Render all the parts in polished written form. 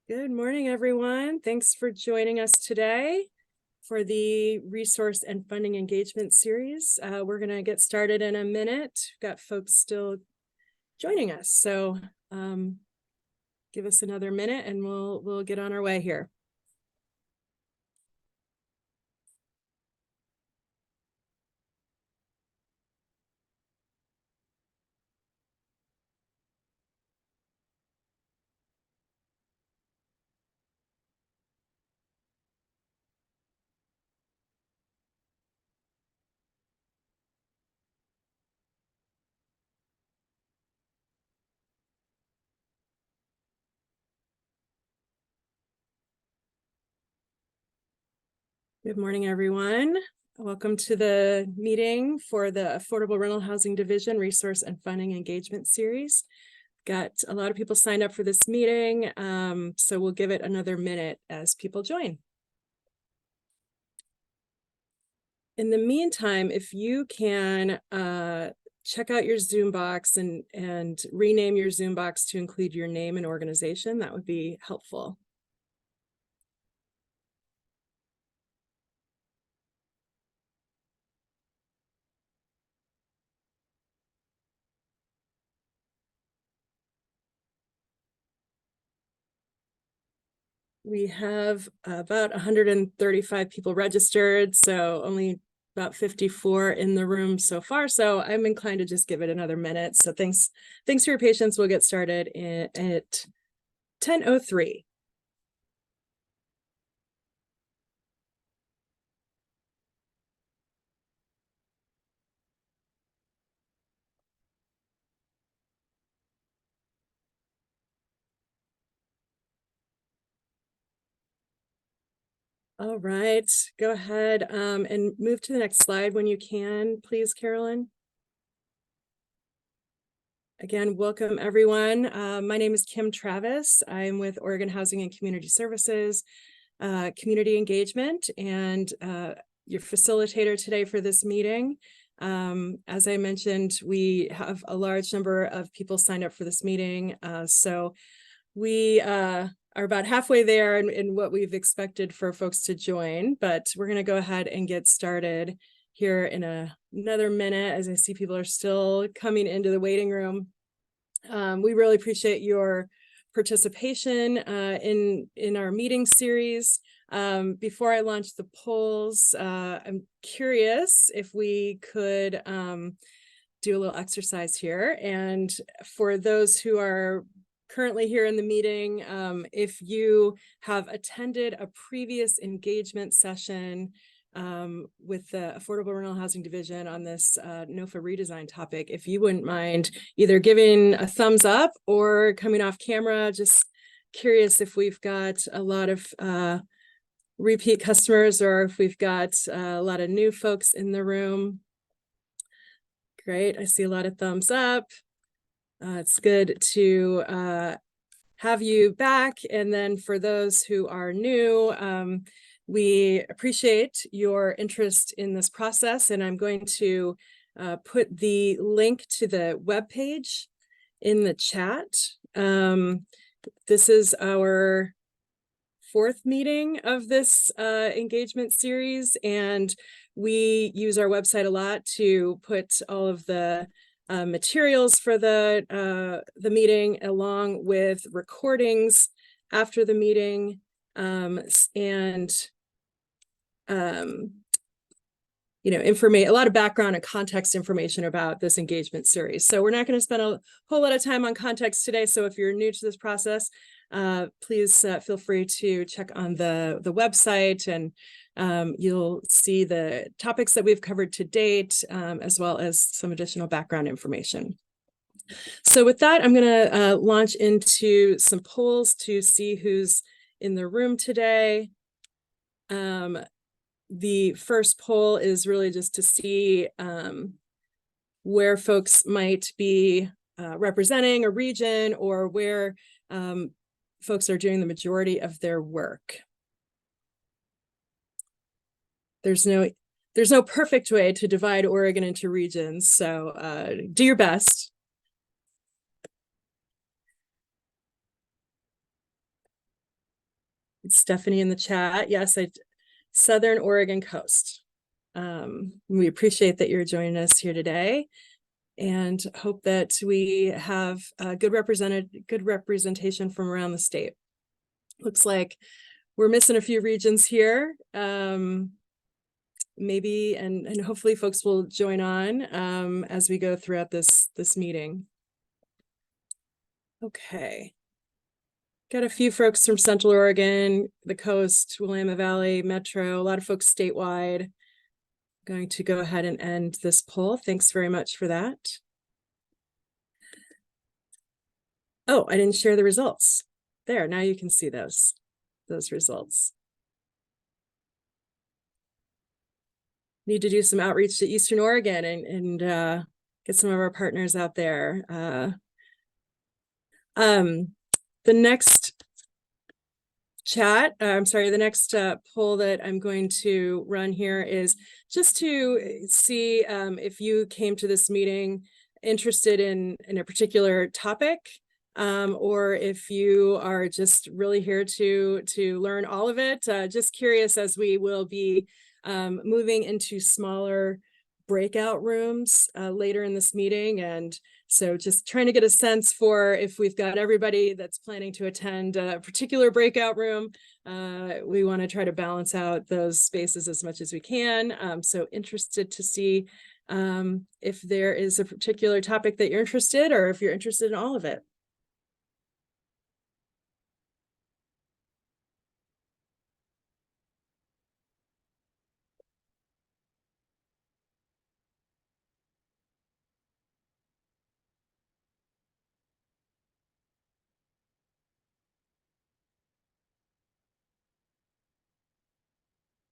Good morning, everyone. Thanks for joining us today for the Resource and Funding Engagement Series. We're going to get started in a minute. We've got folks still joining us, so give us another minute and we'll get on our way here. Good morning, everyone. Welcome to the meeting for the Affordable Rental Housing Division Resource and Funding Engagement Series. Got a lot of people signed up for this meeting, so we'll give it another minute as people join. In the meantime, if you can check out your Zoom box and rename your Zoom box to include your name and organization, that would be helpful. We have about 135 people registered, so only about 54 in the room so far. So I'm inclined to just give it another minute. So thanks for your patience. We'll get started at 10:03. All right, go ahead and move to the next slide when you can, please, Carolyn. Again, welcome everyone. My name is Kim Travis. I'm with Oregon Housing and Community Services, Community Engagement, and your facilitator today for this meeting. As I mentioned, we have a large number of people signed up for this meeting, so we are about halfway there in what we've expected for folks to join, but we're going to go ahead and get started here in another minute as I see people are still coming into the waiting room. We really appreciate your participation in our meeting series. Before I launch the polls, I'm curious if we could do a little exercise here. And for those who are currently here in the meeting, if you have attended a previous engagement session with the Affordable Rental Housing Division on this NOFA redesign topic, if you wouldn't mind either giving a thumbs up or coming off camera. Just curious if we've got a lot of repeat customers or if we've got a lot of new folks in the room. Great, I see a lot of thumbs up. It's good to have you back. And then for those who are new, we appreciate your interest in this process. And I'm going to put the link to the webpage in the chat. This is our fourth meeting of this engagement series, and we use our website a lot to put all of the materials for the meeting, along with recordings after the meeting, and a lot of background and context information about this engagement series. So we're not going to spend a whole lot of time on context today. So if you're new to this process, please feel free to check on the website, and you'll see the topics that we've covered to date, as well as some additional background information. So with that, I'm going to launch into some polls to see who's in the room today. The first poll is really just to see where folks might be representing a region, or where folks are doing the majority of their work. There's no perfect way to divide Oregon into regions, so do your best. Stephanie in the chat. Yes, Southern Oregon coast. We appreciate that you're joining us here today, and hope that we have a good representation from around the state. Looks like we're missing a few regions here. Maybe and hopefully folks will join on as we go throughout this meeting. Okay. Got a few folks from Central Oregon, the coast, Willamette Valley, Metro, a lot of folks statewide. Going to go ahead and end this poll. Thanks very much for that. Oh, I didn't share the results. There, now you can see those results. Need to do some outreach to Eastern Oregon and get some of our partners out there. The next the next poll that I'm going to run here is just to see if you came to this meeting interested in a particular topic, or if you are just really here to learn all of it. Just curious, as we will be moving into smaller breakout rooms later in this meeting, and so just trying to get a sense for if we've got everybody that's planning to attend a particular breakout room. We want to try to balance out those spaces as much as we can. So interested to see if there is a particular topic that you're interested, or if you're interested in all of it.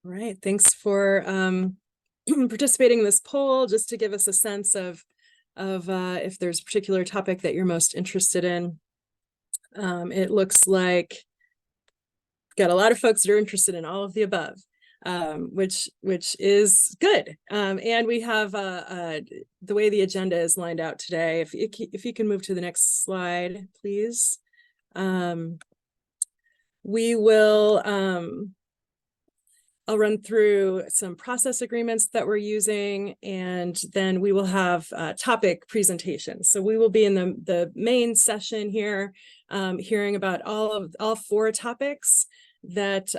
All right, thanks for participating in this poll, just to give us a sense of if there's a particular topic that you're most interested in. It looks like got a lot of folks that are interested in all of the above, which is good. And we have the way the agenda is lined out today. If you can move to the next slide, please. We will I'll run through some process agreements that we're using, and then we will have topic presentations. So we will be in the main session here, hearing about all 4 topics that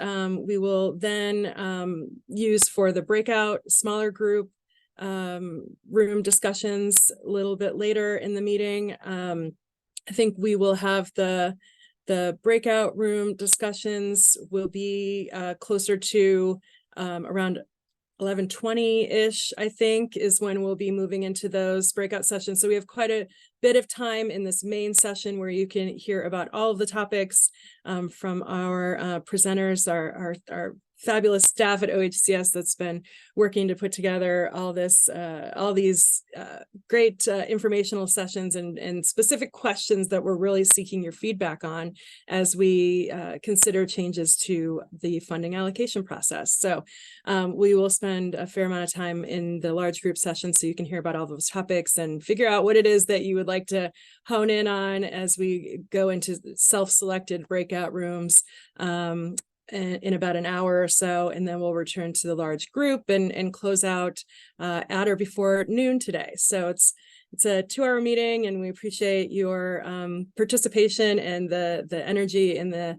we will then use for the breakout smaller group room discussions a little bit later in the meeting. I think we will have the breakout room discussions will be closer to around 11:20-ish, I think, is when we'll be moving into those breakout sessions. So we have quite a bit of time in this main session where you can hear about all of the topics from our presenters, our fabulous staff at OHCS that's been working to put together all these great informational sessions and specific questions that we're really seeking your feedback on as we consider changes to the funding allocation process. So we will spend a fair amount of time in the large group session so you can hear about all those topics and figure out what it is that you would like to hone in on as we go into self-selected breakout rooms in about an hour or so, and then we'll return to the large group and close out at or before noon today. So it's a 2-hour meeting, and we appreciate your participation and the energy and the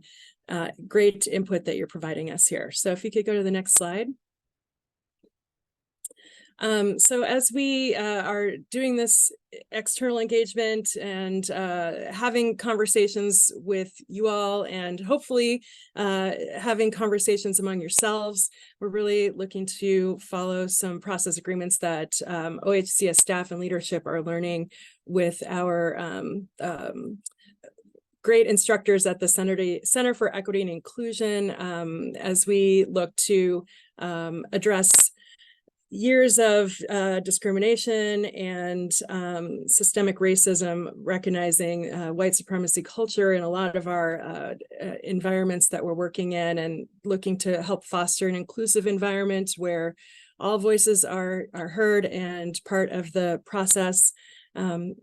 great input that you're providing us here. So if you could go to the next slide. So as we are doing this external engagement and having conversations with you all, and hopefully having conversations among yourselves, we're really looking to follow some process agreements that OHCS staff and leadership are learning with our great instructors at the Center for Equity and Inclusion, as we look to address years of discrimination and systemic racism, recognizing white supremacy culture in a lot of our environments that we're working in, and looking to help foster an inclusive environment where all voices are heard and part of the process.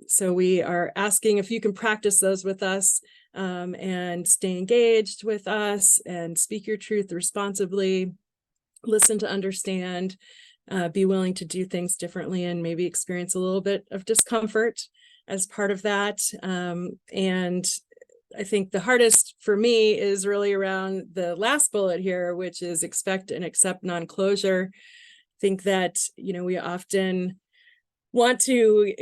So we are asking if you can practice those with us and stay engaged with us and speak your truth responsibly, listen to understand, be willing to do things differently and maybe experience a little bit of discomfort as part of that. And I think the hardest for me is really around the last bullet here, which is expect and accept non-closure. I think that, we often want to,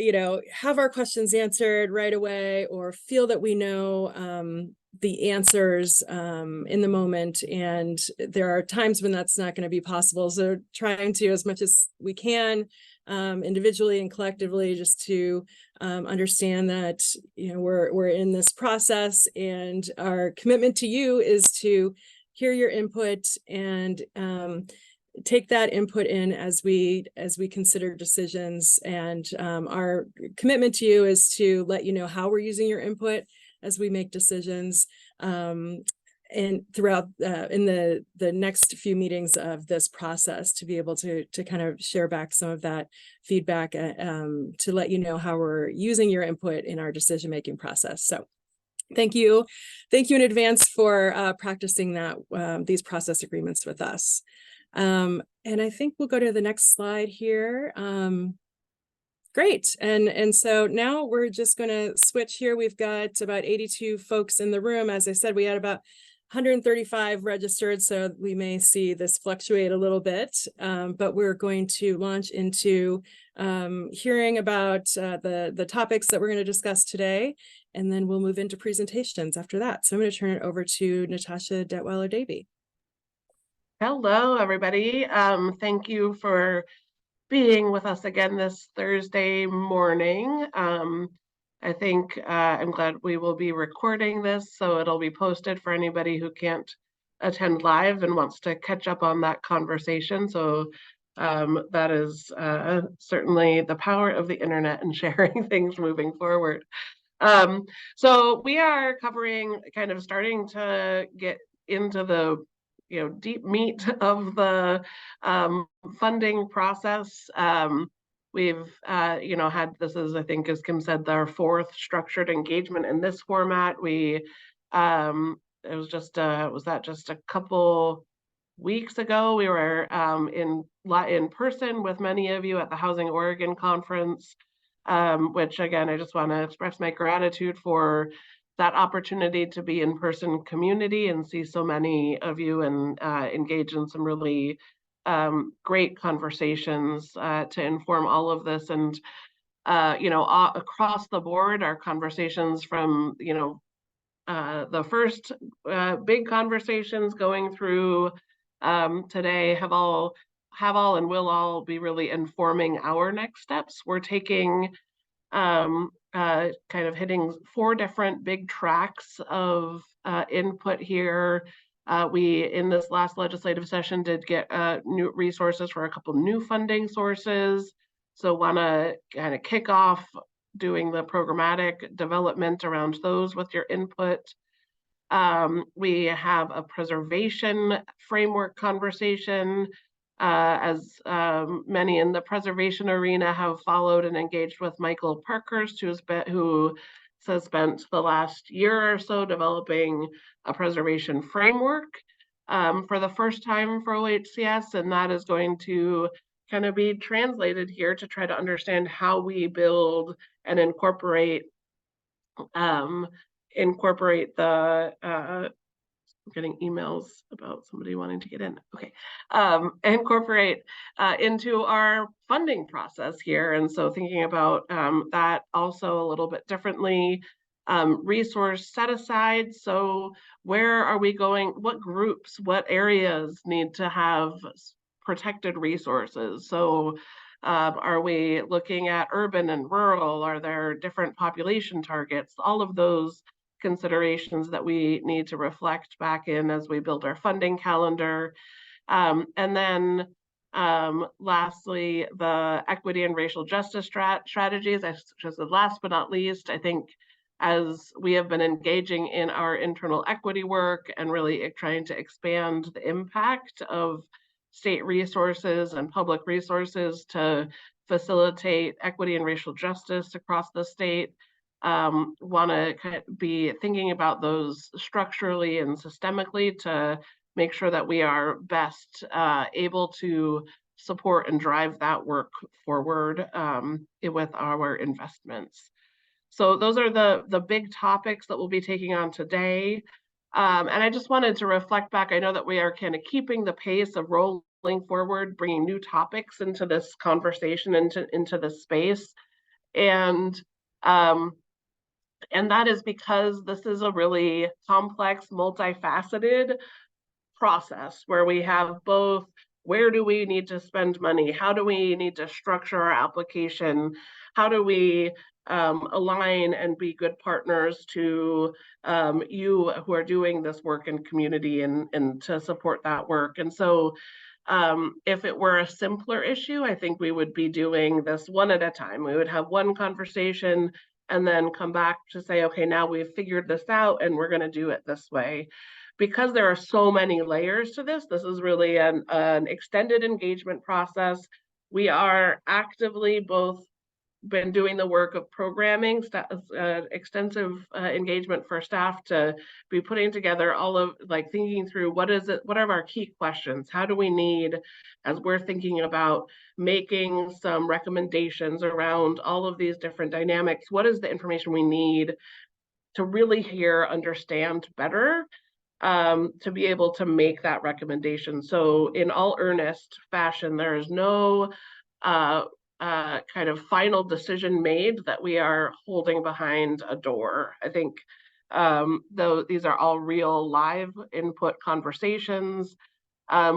have our questions answered right away or feel that we know the answers in the moment. And there are times when that's not going to be possible. So trying to, as much as we can, individually and collectively, just to understand that, we're in this process, and our commitment to you is to hear your input and take that input in as we consider decisions. And our commitment to you is to let you know how we're using your input as we make decisions, and throughout in the next few meetings of this process, to be able to kind of share back some of that feedback, to let you know how we're using your input in our decision-making process. So thank you in advance for practicing that these process agreements with us. And I think we'll go to the next slide here. Great. And so now we're just going to switch here. We've got about 82 folks in the room. As I said, we had about 135 registered, so we may see this fluctuate a little bit, but we're going to launch into hearing about the topics that we're going to discuss today, and then we'll move into presentations after that. So I'm going to turn it over to Natasha Detweiler-Davy. Hello, everybody. Thank you for being with us again this Thursday morning. I think I'm glad we will be recording this, so it'll be posted for anybody who can't attend live and wants to catch up on that conversation. So that is certainly the power of the internet and sharing things moving forward. So we are covering, kind of starting to get into the deep meat of the funding process. We've had, this is, I think, as Kim said, our fourth structured engagement in this format. We it was just was that just a couple weeks ago, we were in person with many of you at the Housing Oregon conference, which again, I just want to express my gratitude for that opportunity to be in person community and see so many of you and engage in some really great conversations to inform all of this. And across the board, our conversations from the first big conversations going through today have all and will all be really informing our next steps. We're taking kind of hitting 4 different big tracks of input here. We, in this last legislative session, did get new resources for a couple new funding sources. So want to kind of kick off doing the programmatic development around those with your input. We have a preservation framework conversation, as many in the preservation arena have followed and engaged with Michael Parkhurst, who has spent the last year or so developing a preservation framework for the first time for OHCS, and that is going to kind of be translated here to try to understand how we build and incorporate the I'm getting emails about somebody wanting to get in. Okay, incorporate into our funding process here. And so thinking about that also a little bit differently. Resource set aside. So where are we going? What groups, what areas need to have protected resources? So are we looking at urban and rural? Are there different population targets? All of those considerations that we need to reflect back in as we build our funding calendar. And then lastly, the equity and racial justice strategies. I just said last but not least, I think as we have been engaging in our internal equity work and really trying to expand the impact of state resources and public resources to facilitate equity and racial justice across the state, want to kind of be thinking about those structurally and systemically to make sure that we are best able to support and drive that work forward with our investments. So those are the big topics that we'll be taking on today. And I just wanted to reflect back. I know that we are kind of keeping the pace of rolling forward, bringing new topics into this conversation, into this space. And that is because this is a really complex, multifaceted process where we have both where do we need to spend money? How do we need to structure our application? How do we align and be good partners to you who are doing this work in community and to support that work? And so if it were a simpler issue, I think we would be doing this one at a time. We would have one conversation and then come back to say, okay, now we've figured this out and we're going to do it this way. Because there are so many layers to this, this is really an extended engagement process. We are actively both been doing the work of programming, extensive engagement for staff to be putting together all of, like, thinking through what are our key questions? How do we need, as we're thinking about making some recommendations around all of these different dynamics, what is the information we need to really hear, understand better, to be able to make that recommendation. So in all earnest fashion, there is no kind of final decision made that we are holding behind a door. I think though these are all real live input conversations.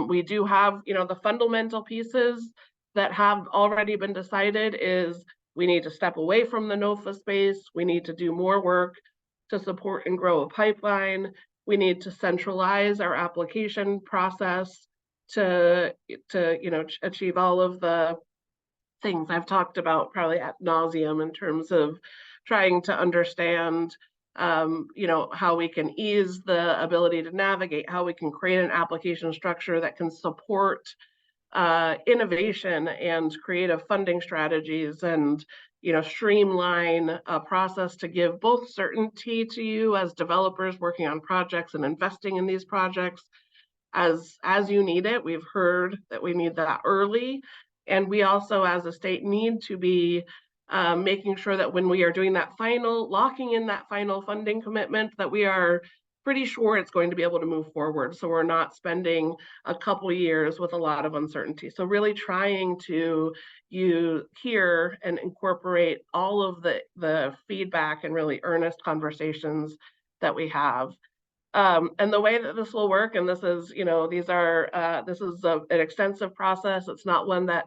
We do have, the fundamental pieces that have already been decided is we need to step away from the NOFA space. We need to do more work to support and grow a pipeline. We need to centralize our application process to achieve all of the things I've talked about probably ad nauseum in terms of trying to understand how we can ease the ability to navigate, how we can create an application structure that can support innovation and creative funding strategies, and streamline a process to give both certainty to you as developers working on projects and investing in these projects as you need it. We've heard that we need that early, and we also as a state need to be making sure that when we are doing that locking in that final funding commitment, that we are pretty sure it's going to be able to move forward. So we're not spending a couple years with a lot of uncertainty. So really trying to hear and incorporate all of the feedback and really earnest conversations that we have. And the way that this will work, and this is, this is an extensive process. It's not one that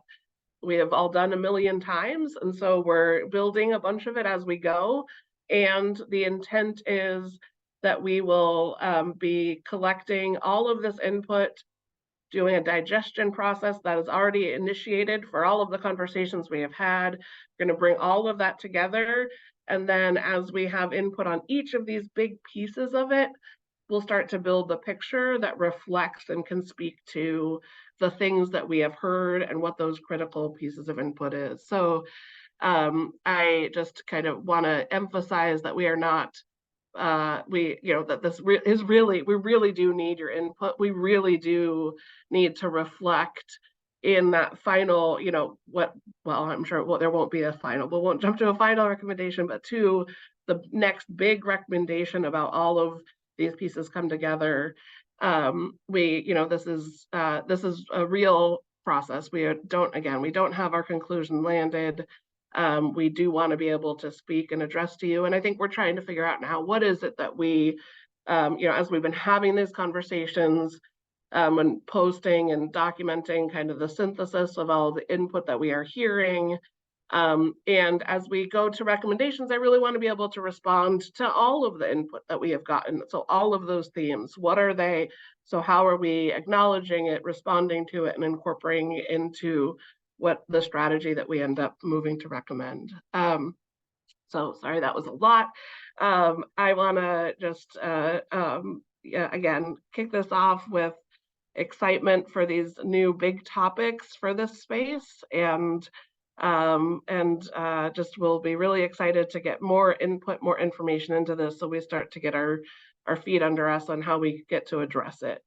we have all done a million times. And so we're building a bunch of it as we go. And the intent is that we will be collecting all of this input, doing a digestion process that is already initiated for all of the conversations we have had. We're going to bring all of that together. And then as we have input on each of these big pieces of it, we'll start to build the picture that reflects and can speak to the things that we have heard and what those critical pieces of input is. So I just kind of want to emphasize that we are not, that this is really, we really do need your input. We really do need to reflect in that final, I'm sure there won't be a final, but won't jump to a final recommendation, but to the next big recommendation about all of these pieces come together. This is a real process. We don't have our conclusion landed. We do want to be able to speak and address to you. And I think we're trying to figure out now, what is it that we, as we've been having these conversations and posting and documenting kind of the synthesis of all the input that we are hearing. And as we go to recommendations, I really want to be able to respond to all of the input that we have gotten. So all of those themes, what are they? So how are we acknowledging it, responding to it, and incorporating it into what the strategy that we end up moving to recommend. So sorry, that was a lot. I want to just, again, kick this off with excitement for these new big topics for this space. And and just will be really excited to get more input, more information into this, so we start to get our feet under us on how we get to address it.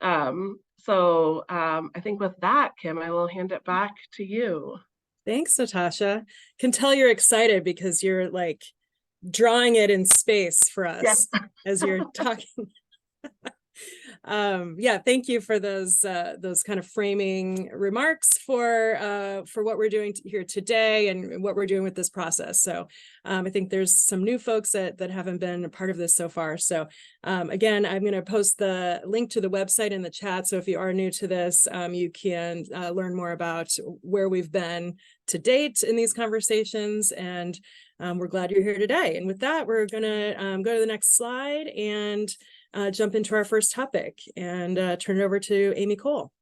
I think with that, Kim, I will hand it back to you. Thanks, Natasha. Can tell you're excited because you're like drawing it in space for us. Yes. As you're talking. Yeah, thank you for those kind of framing remarks for what we're doing here today and what we're doing with this process. So I think there's some new folks that haven't been a part of this so far. So again, I'm going to post the link to the website in the chat. So if you are new to this, you can learn more about where we've been to date in these conversations. And we're glad you're here today. And with that, we're going to go to the next slide and jump into our first topic and turn it over to Amy Cole.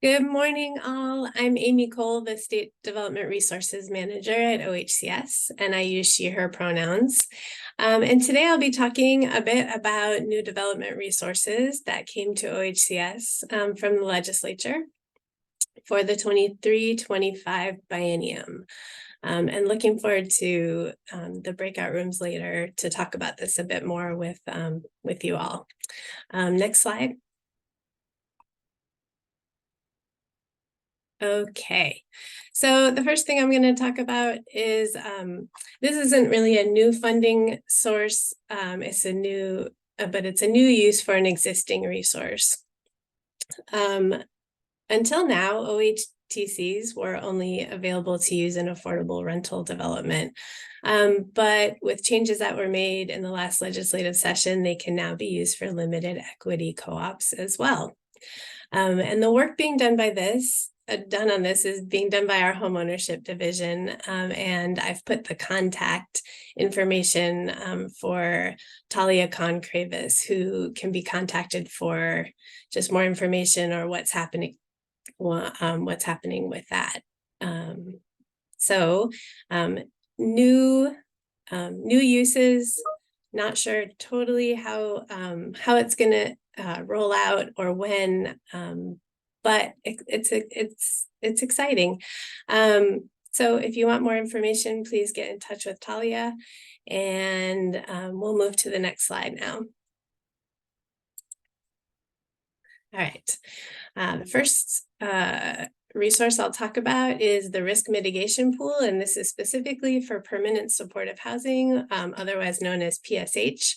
Good morning, all. I'm Amy Cole, the State Development Resources Manager at OHCS, and I use she, her pronouns. And today I'll be talking a bit about new development resources that came to OHCS from the legislature for the 23-25 biennium. And looking forward to the breakout rooms later to talk about this a bit more with you all. Next slide. Okay, so the first thing I'm going to talk about is this isn't really a new funding source. It's a new use for an existing resource. Until now, OHTCs were only available to use in affordable rental development. But with changes that were made in the last legislative session, they can now be used for limited equity co-ops as well. And the work being done on this is being done by our homeownership division. And I've put the contact information for Talia Concravis, who can be contacted for just more information or what's happening with that. New uses, not sure totally how it's going to roll out or when, but it's exciting. So if you want more information, please get in touch with Talia, and we'll move to the next slide now. All right, the first resource I'll talk about is the risk mitigation pool, and this is specifically for permanent supportive housing, otherwise known as PSH.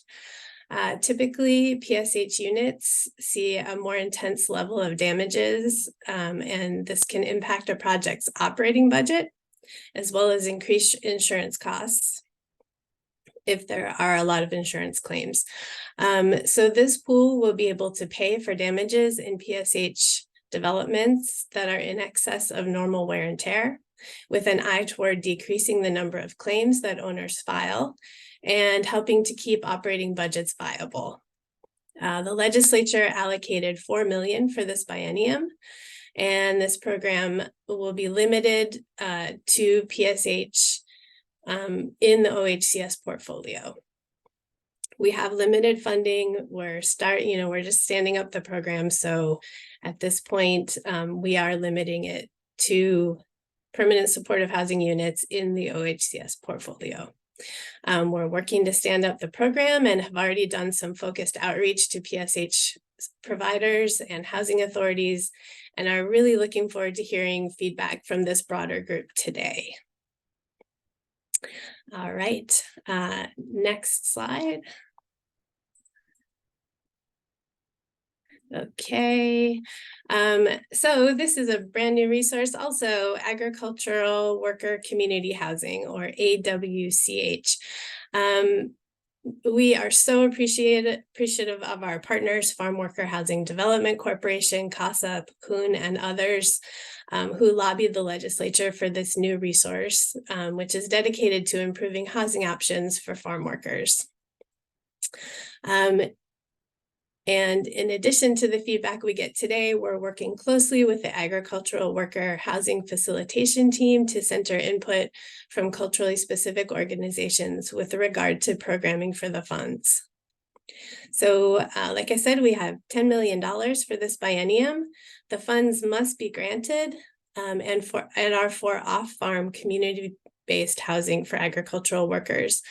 Typically, PSH units see a more intense level of damages, and this can impact a project's operating budget, as well as increase insurance costs if there are a lot of insurance claims. So this pool will be able to pay for damages in PSH developments that are in excess of normal wear and tear, with an eye toward decreasing the number of claims that owners file and helping to keep operating budgets viable. The legislature allocated $4 million for this biennium, and this program will be limited to PSH in the OHCS portfolio. We have limited funding. We're just standing up the program. So at this point, we are limiting it to permanent supportive housing units in the OHCS portfolio. We're working to stand up the program and have already done some focused outreach to PSH providers and housing authorities, and are really looking forward to hearing feedback from this broader group today. All right, next slide. Okay, so this is a brand new resource, also Agricultural Worker Community Housing, or AWCH. We are so appreciative of our partners, Farm Worker Housing Development Corporation, CASA, PCUN, and others who lobbied the legislature for this new resource, which is dedicated to improving housing options for farm workers. And in addition to the feedback we get today, we're working closely with the Agricultural Worker Housing Facilitation Team to center input from culturally specific organizations with regard to programming for the funds. So like I said, we have $10 million for this biennium. The funds must be granted and are for off-farm community-based housing for agricultural workers.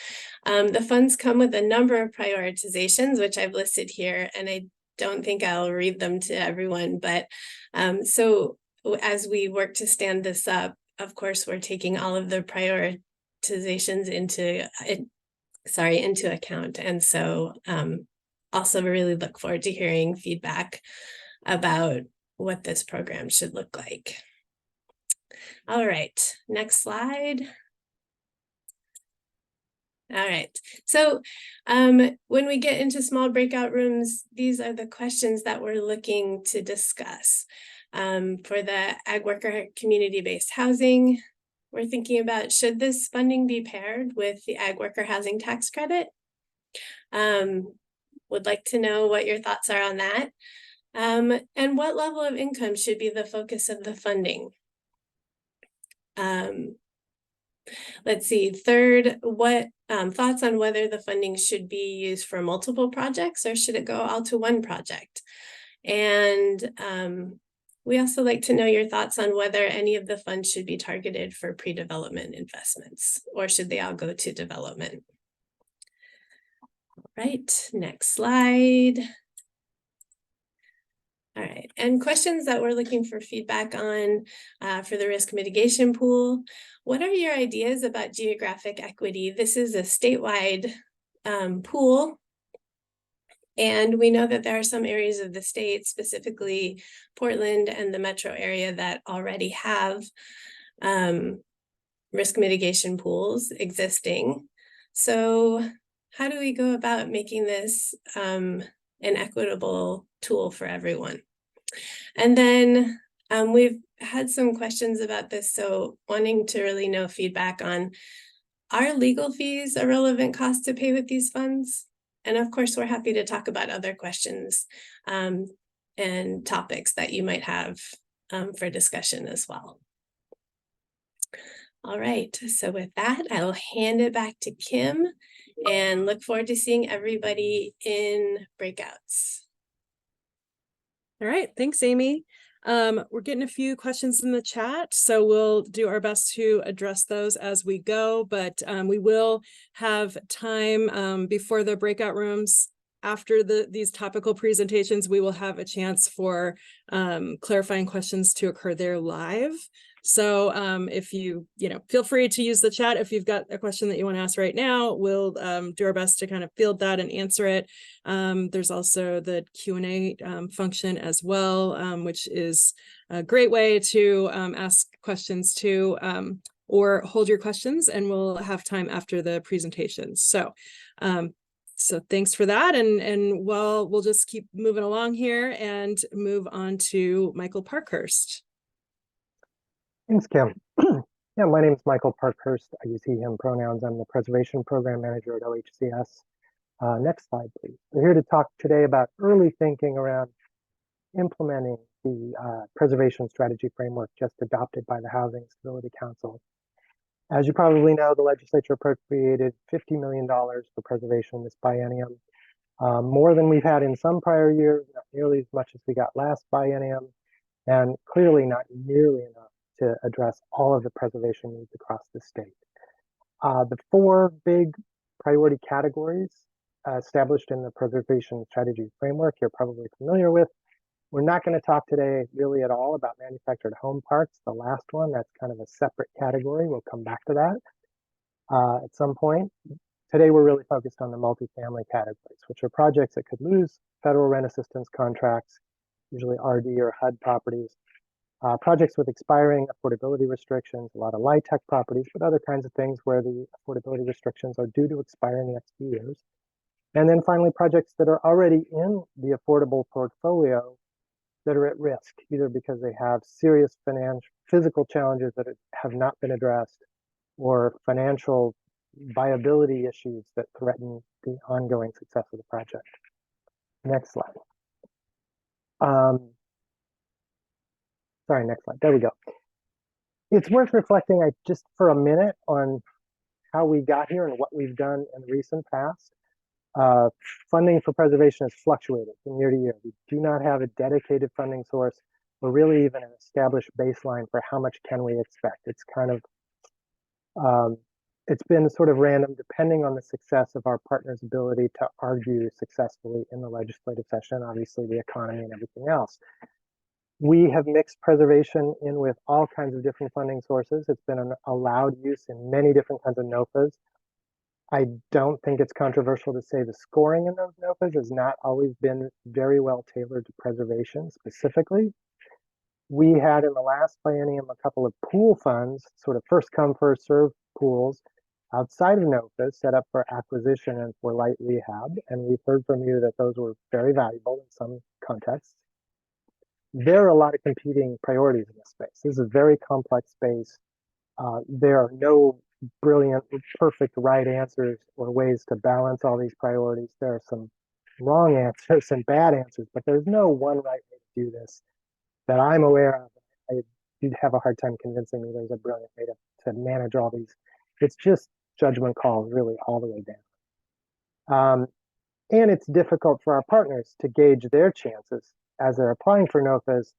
The funds come with a number of prioritizations, which I've listed here, and I don't think I'll read them to everyone, but so as we work to stand this up, of course, we're taking all of the prioritizations into account. And so also really look forward to hearing feedback about what this program should look like. All right, next slide. All right, so when we get into small breakout rooms, these are the questions that we're looking to discuss. For the ag worker community-based housing, we're thinking about, should this funding be paired with the ag worker housing tax credit? Would like to know what your thoughts are on that. And what level of income should be the focus of the funding? Let's see, third, what thoughts on whether the funding should be used for multiple projects or should it go all to one project? And we also like to know your thoughts on whether any of the funds should be targeted for pre-development investments or should they all go to development? All right, next slide. All right, and questions that we're looking for feedback on for the risk mitigation pool. What are your ideas about geographic equity? This is a statewide pool, and we know that there are some areas of the state, specifically Portland and the metro area, that already have risk mitigation pools existing. So how do we go about making this an equitable tool for everyone? And then we've had some questions about this, so wanting to really know feedback on, are legal fees a relevant cost to pay with these funds? And of course, we're happy to talk about other questions and topics that you might have for discussion as well. All right, so with that, I'll hand it back to Kim and look forward to seeing everybody in breakouts. All right, thanks, Amy. We're getting a few questions in the chat, so we'll do our best to address those as we go, but we will have time before the breakout rooms. After these topical presentations, we will have a chance for clarifying questions to occur there live. So if you feel free to use the chat if you've got a question that you want to ask right now. We'll do our best to kind of field that and answer it. There's also the Q&A function as well, which is a great way to ask questions too, or hold your questions, and we'll have time after the presentations. So thanks for that, and we'll just keep moving along here and move on to Michael Parkhurst. Thanks, Kim. Yeah, my name is Michael Parkhurst. I use he, him pronouns. I'm the Preservation Program Manager at OHCS. Next slide, please. We're here to talk today about early thinking around implementing the preservation strategy framework just adopted by the Housing Stability Council. As you probably know, the legislature appropriated $50 million for preservation this biennium, more than we've had in some prior years, not nearly as much as we got last biennium, and clearly not nearly enough to address all of the preservation needs across the state. The four big priority categories established in the preservation strategy framework you're probably familiar with. We're not going to talk today really at all about manufactured home parks, the last one. That's kind of a separate category. We'll come back to that at some point. Today, we're really focused on the multifamily categories, which are projects that could lose federal rent assistance contracts, usually RD or HUD properties, projects with expiring affordability restrictions, a lot of LIHTC properties, but other kinds of things where the affordability restrictions are due to expire in the next few years. And then finally, projects that are already in the affordable portfolio that are at risk, either because they have serious physical challenges that have not been addressed, or financial viability issues that threaten the ongoing success of the project. Next slide. Sorry, next slide. There we go. It's worth reflecting just for a minute on how we got here and what we've done in the recent past. Funding for preservation has fluctuated from year to year. We do not have a dedicated funding source or really even an established baseline for how much can we expect. It's kind of, it's been sort of random depending on the success of our partners' ability to argue successfully in the legislative session, obviously the economy and everything else. We have mixed preservation in with all kinds of different funding sources. It's been an allowed use in many different kinds of NOFAs. I don't think it's controversial to say the scoring in those NOFAs has not always been very well tailored to preservation specifically. We had in the last biennium a couple of pool funds, sort of first come, first serve pools outside of NOFAs set up for acquisition and for light rehab. And we've heard from you that those were very valuable in some contexts. There are a lot of competing priorities in this space. This is a very complex space. There are no brilliant, perfect right answers or ways to balance all these priorities. There are some wrong answers and bad answers, but there's no one right way to do this that I'm aware of. You'd have a hard time convincing me there's a brilliant way to manage all these. It's just judgment calls really all the way down. And it's difficult for our partners to gauge their chances as they're applying for NOFAs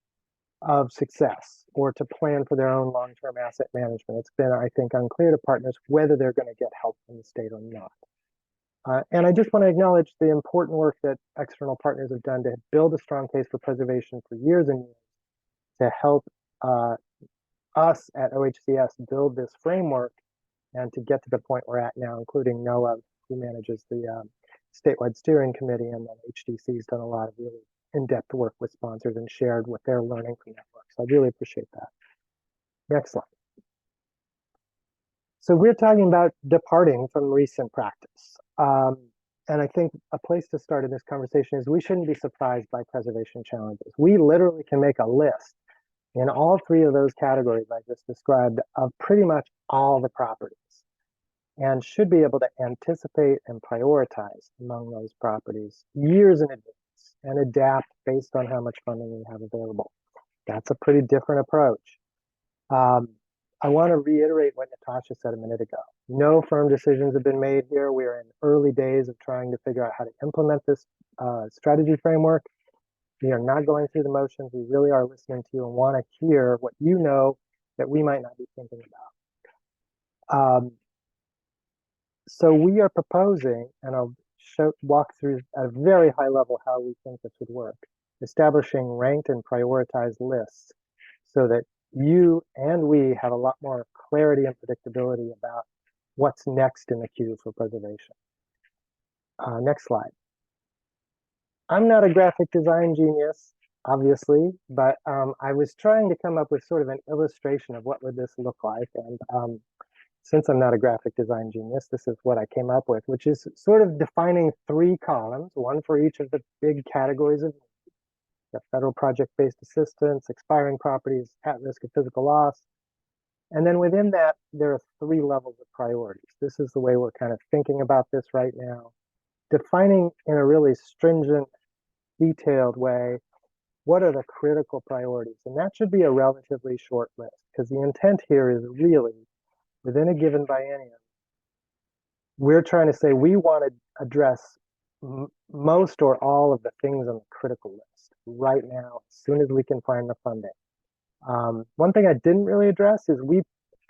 of success or to plan for their own long-term asset management. It's been, I think, unclear to partners whether they're going to get help from the state or not. And I just want to acknowledge the important work that external partners have done to build a strong case for preservation for years and years to help us at OHCS build this framework and to get to the point we're at now, including NOAA, who manages the statewide steering committee, and then HDC has done a lot of really in-depth work with sponsors and shared what they're learning from that work. So I really appreciate that. Next slide. So we're talking about departing from recent practice. And I think a place to start in this conversation is we shouldn't be surprised by preservation challenges. We literally can make a list in all three of those categories I just described of pretty much all the properties, and should be able to anticipate and prioritize among those properties years in advance and adapt based on how much funding we have available. That's a pretty different approach. I want to reiterate what Natasha said a minute ago. No firm decisions have been made here. We are in early days of trying to figure out how to implement this strategy framework. We are not going through the motions. We really are listening to you and want to hear what you know that we might not be thinking about. So we are proposing, and I'll walk through at a very high level how we think this would work, establishing ranked and prioritized lists so that you and we have a lot more clarity and predictability about what's next in the queue for preservation. Next slide. I'm not a graphic design genius, obviously, but I was trying to come up with sort of an illustration of what would this look like. And since I'm not a graphic design genius, this is what I came up with, which is sort of defining three columns, one for each of the big categories of the federal project-based assistance, expiring properties, at risk of physical loss. And then within that, there are three levels of priorities. This is the way we're kind of thinking about this right now, defining in a really stringent, detailed way, what are the critical priorities? And that should be a relatively short list, because the intent here is really, within a given biennium, we're trying to say we want to address most or all of the things on the critical list right now, as soon as we can find the funding. One thing I didn't really address is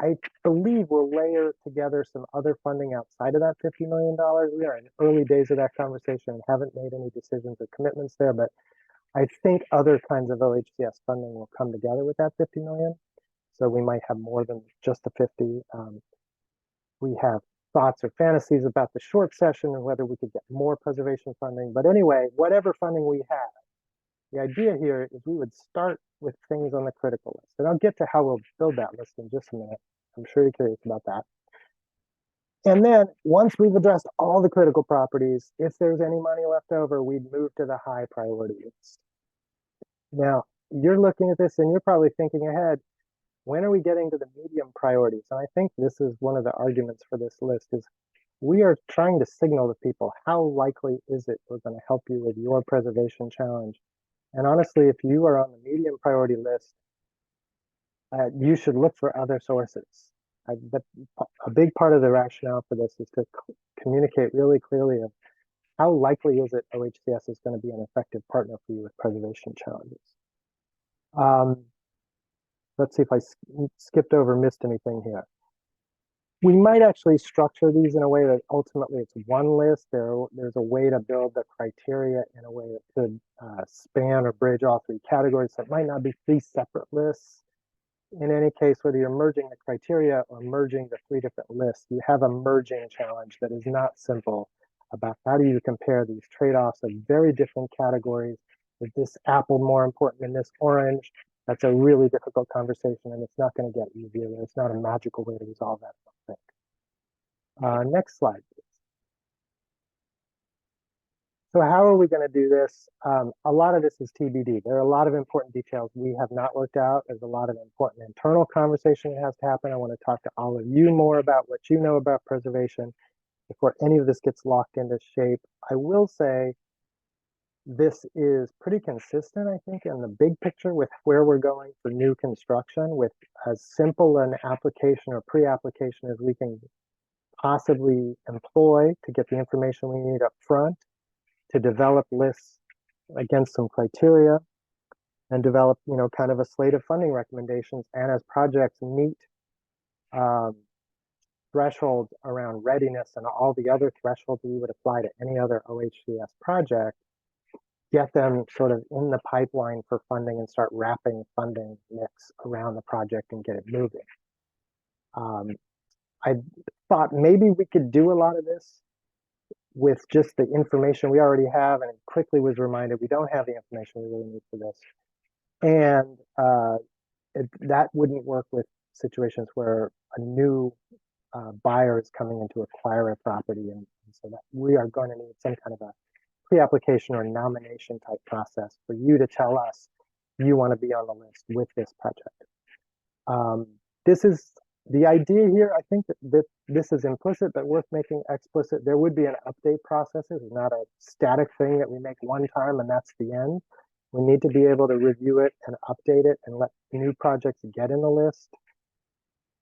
I believe we'll layer together some other funding outside of that $50 million. We are in early days of that conversation and haven't made any decisions or commitments there, but I think other kinds of OHCS funding will come together with that 50 million. So we might have more than just the 50. We have thoughts or fantasies about the short session and whether we could get more preservation funding. But anyway, whatever funding we have, the idea here is we would start with things on the critical list. And I'll get to how we'll build that list in just a minute. I'm sure you're curious about that. And then once we've addressed all the critical properties, if there's any money left over, we'd move to the high priority list. Now, you're looking at this and you're probably thinking ahead, when are we getting to the medium priorities? And I think this is one of the arguments for this list is we are trying to signal to people how likely is it we're going to help you with your preservation challenge. And honestly, if you are on the medium priority list, you should look for other sources. A big part of the rationale for this is to communicate really clearly of how likely is it OHCS is going to be an effective partner for you with preservation challenges. Let's see if I skipped over, missed anything here. We might actually structure these in a way that ultimately it's one list. There's a way to build the criteria in a way that could span or bridge all three categories. So it might not be three separate lists. In any case, whether you're merging the criteria or merging the three different lists, you have a merging challenge that is not simple about how do you compare these trade-offs of very different categories. Is this apple more important than this orange? That's a really difficult conversation, and it's not going to get easier. There's not a magical way to resolve that, I don't think. Next slide, please. So how are we going to do this? A lot of this is TBD. There are a lot of important details we have not worked out. There's a lot of important internal conversation that has to happen. I want to talk to all of you more about what you know about preservation before any of this gets locked into shape. I will say this is pretty consistent, I think, in the big picture with where we're going for new construction, with as simple an application or pre-application as we can possibly employ to get the information we need up front, to develop lists against some criteria, and develop, kind of a slate of funding recommendations. And as projects meet thresholds around readiness and all the other thresholds we would apply to any other OHCS project, get them sort of in the pipeline for funding and start wrapping funding mix around the project and get it moving. I thought maybe we could do a lot of this with just the information we already have, and quickly was reminded we don't have the information we really need for this. And that wouldn't work with situations where a new buyer is coming in to acquire a property, and so that we are going to need some kind of a pre-application or nomination type process for you to tell us you want to be on the list with this project. This is the idea here. I think that this is implicit, but worth making explicit. There would be an update process. This is not a static thing that we make one time and that's the end. We need to be able to review it and update it and let new projects get in the list.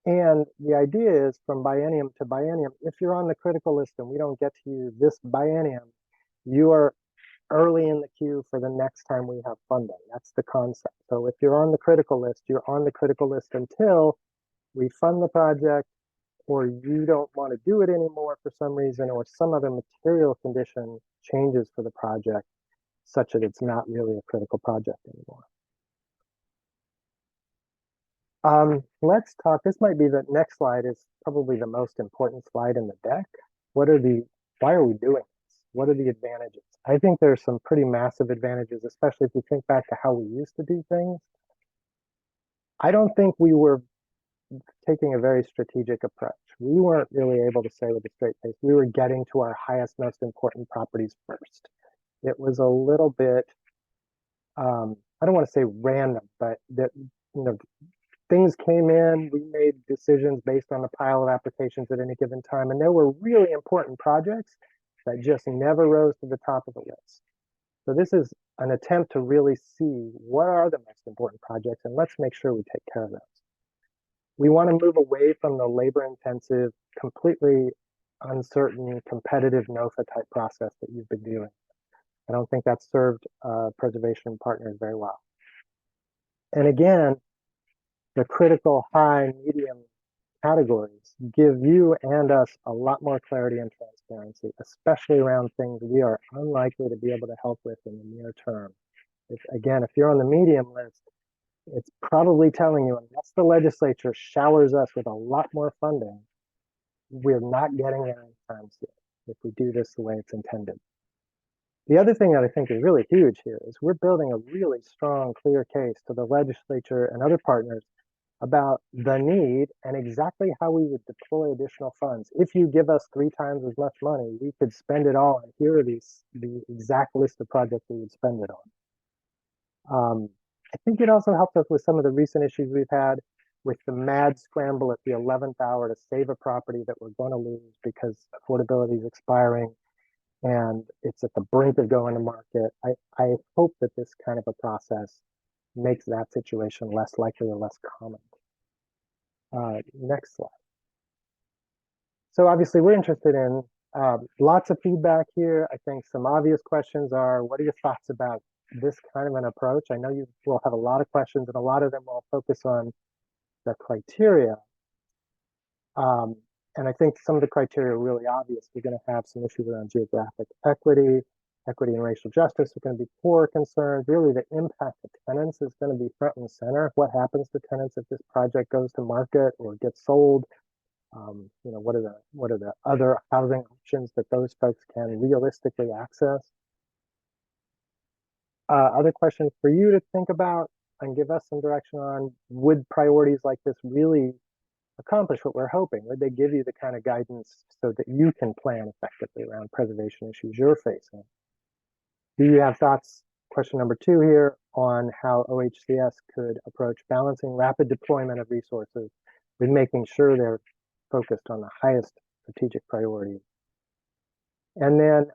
And the idea is from biennium to biennium, if you're on the critical list and we don't get to you this biennium, you are early in the queue for the next time we have funding. That's the concept. So if you're on the critical list, you're on the critical list until we fund the project, or you don't want to do it anymore for some reason, or some other material condition changes for the project such that it's not really a critical project anymore. Let's talk, this might be the next slide is probably the most important slide in the deck. Why are we doing this? What are the advantages? I think there's some pretty massive advantages, especially if you think back to how we used to do things. I don't think we were taking a very strategic approach. We weren't really able to say with a straight face, we were getting to our highest, most important properties first. It was a little bit, I don't want to say random, but that, things came in, we made decisions based on a pile of applications at any given time, and there were really important projects that just never rose to the top of the list. So this is an attempt to really see what are the most important projects, and let's make sure we take care of those. We want to move away from the labor-intensive, completely uncertain, competitive NOFA type process that you've been doing. I don't think that's served preservation partners very well. And again, the critical high, medium categories give you and us a lot more clarity and transparency, especially around things we are unlikely to be able to help with in the near term. If you're on the medium list, it's probably telling you, unless the legislature showers us with a lot more funding, we're not getting there anytime soon if we do this the way it's intended. The other thing that I think is really huge here is we're building a really strong, clear case to the legislature and other partners about the need and exactly how we would deploy additional funds. If you give us 3 times as much money, we could spend it all, and here are the exact list of projects we would spend it on. I think it also helped us with some of the recent issues we've had with the mad scramble at the 11th hour to save a property that we're going to lose because affordability is expiring and it's at the brink of going to market. I hope that this kind of a process makes that situation less likely or less common. Next slide. So obviously we're interested in lots of feedback here. I think some obvious questions are, what are your thoughts about this kind of an approach? I know you will have a lot of questions, and a lot of them will focus on the criteria. And I think some of the criteria are really obvious. We're going to have some issues around geographic equity, equity and racial justice are going to be core concerns. Really, the impact of tenants is going to be front and center. What happens to tenants if this project goes to market or gets sold? What are the other housing options that those folks can realistically access? Other questions for you to think about and give us some direction on: would priorities like this really accomplish what we're hoping? Would they give you the kind of guidance so that you can plan effectively around preservation issues you're facing? Do you have thoughts, question number 2 here, on how OHCS could approach balancing rapid deployment of resources with making sure they're focused on the highest strategic priorities? And then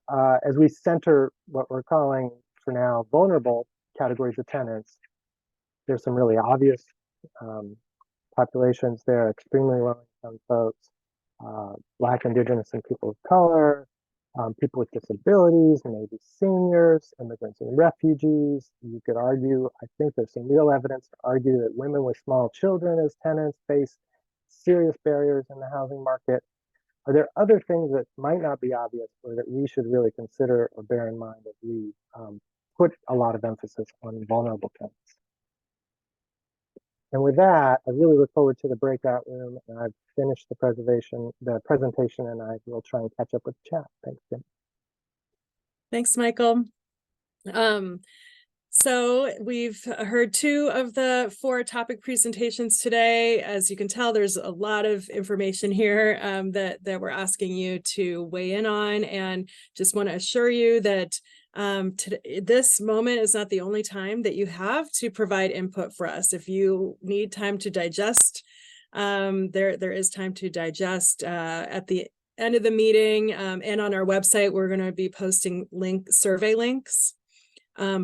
as we center what we're calling for now vulnerable categories of tenants, there's some really obvious populations there: extremely low-income folks, Black, Indigenous, and people of color, people with disabilities, maybe seniors, immigrants and refugees. You could argue, I think there's some real evidence to argue that women with small children as tenants face serious barriers in the housing market. Are there other things that might not be obvious or that we should really consider or bear in mind as we put a lot of emphasis on vulnerable tenants? And with that, I really look forward to the breakout room, and I've finished the presentation, and I will try and catch up with the chat. Thanks, Jim. Thanks, Michael. So we've heard 2 of the 4 topic presentations today. As you can tell, there's a lot of information here that we're asking you to weigh in on, and just want to assure you that this moment is not the only time that you have to provide input for us. If you need time to digest, there is time to digest at the end of the meeting, and on our website, we're going to be posting survey links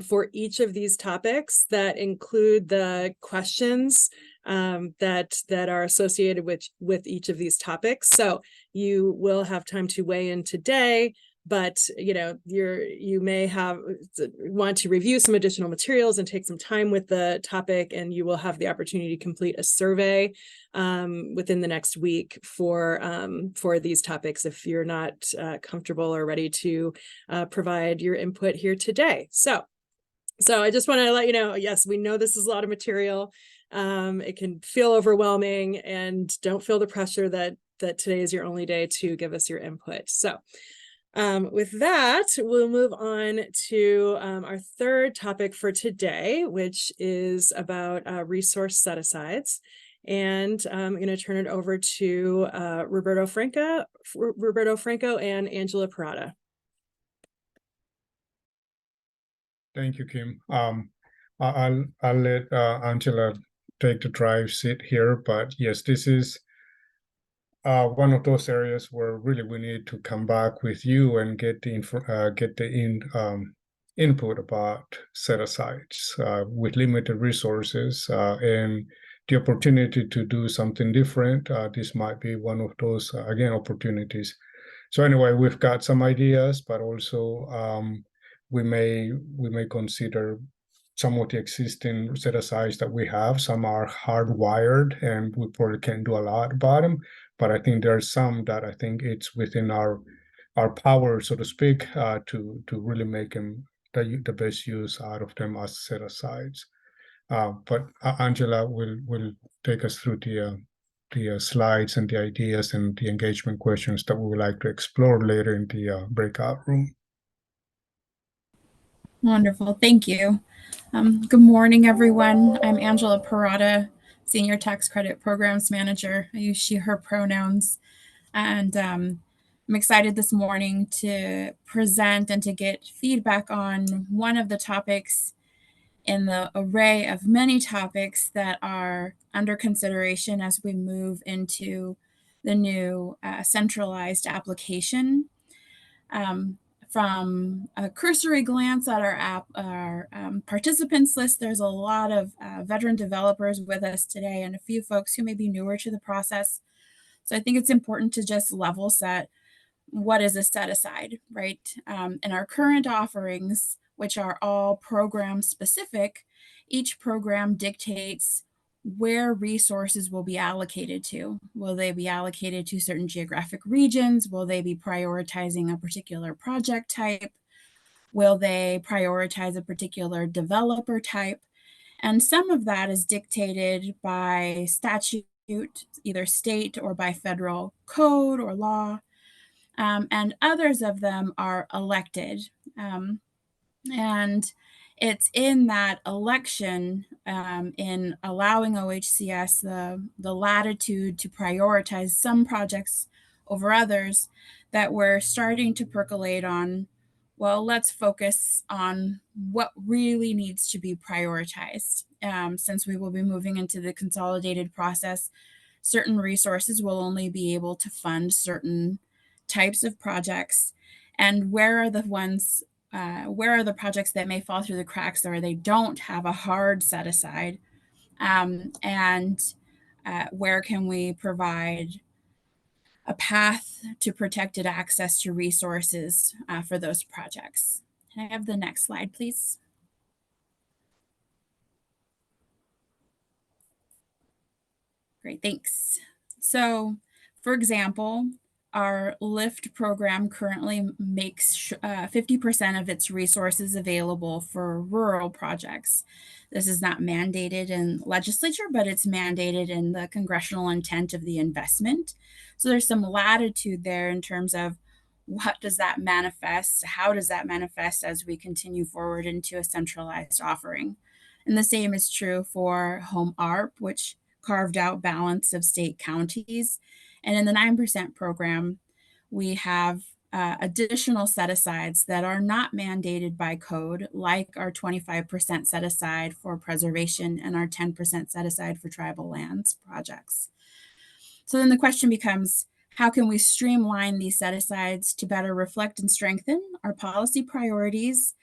for each of these topics that include the questions that are associated with each of these topics. So you will have time to weigh in today, but you may want to review some additional materials and take some time with the topic, and you will have the opportunity to complete a survey within the next week for these topics if you're not comfortable or ready to provide your input here today. So I just want to let you know, yes, we know this is a lot of material. It can feel overwhelming, and don't feel the pressure that today is your only day to give us your input. So with that, we'll move on to our 3rd topic for today, which is about resource set-asides. And I'm going to turn it over to Roberto Franco and Angela Parada. Thank you, Kim. I'll let Angela take the drive seat here, but yes, this is one of those areas where really we need to come back with you and get the input about set-asides with limited resources and the opportunity to do something different. This might be one of those again opportunities. So anyway, we've got some ideas, but also we may consider some of the existing set-asides that we have. Some are hardwired, and we probably can't do a lot about them. But I think there are some that I think it's within our power, so to speak, to really make them the best use out of them as set-asides. But Angela will take us through the slides and the ideas and the engagement questions that we would like to explore later in the breakout room. Wonderful, thank you. Good morning, everyone. I'm Angela Parada, Senior Tax Credit Programs Manager. I use she, her pronouns. And I'm excited this morning to present and to get feedback on one of the topics in the array of many topics that are under consideration as we move into the new centralized application. From a cursory glance at our participants list, there's a lot of veteran developers with us today and a few folks who may be newer to the process. So I think it's important to just level set what is a set-aside, right? In our current offerings, which are all program specific, each program dictates where resources will be allocated to. Will they be allocated to certain geographic regions? Will they be prioritizing a particular project type? Will they prioritize a particular developer type? And some of that is dictated by statute, either state or by federal code or law. And others of them are elected. And it's in that election, in allowing OHCS the latitude to prioritize some projects over others, that we're starting to percolate on, well, let's focus on what really needs to be prioritized. Since we will be moving into the consolidated process, certain resources will only be able to fund certain types of projects. And where are the ones where are the projects that may fall through the cracks or they don't have a hard set aside? Where can we provide a path to protected access to resources for those projects? Can I have the next slide, please? Great, thanks. So, for example, our LIFT program currently makes 50% of its resources available for rural projects. This is not mandated in legislature, but it's mandated in the congressional intent of the investment. So there's some latitude there in terms of what does that manifest? How does that manifest as we continue forward into a centralized offering? And the same is true for Home ARP, which carved out balance of state counties. And in the 9% program, we have additional set-asides that are not mandated by code, like our 25% set-aside for preservation and our 10% set-aside for tribal lands projects. So then the question becomes, how can we streamline these set-asides to better reflect and strengthen our policy priorities,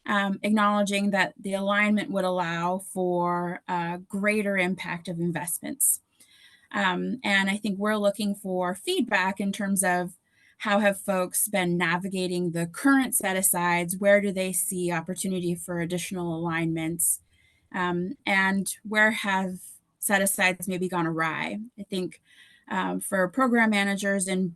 acknowledging that the alignment would allow for a greater impact of investments? And I think we're looking for feedback in terms of how have folks been navigating the current set-asides, where do they see opportunity for additional alignments, and where have set-asides maybe gone awry? I think for program managers and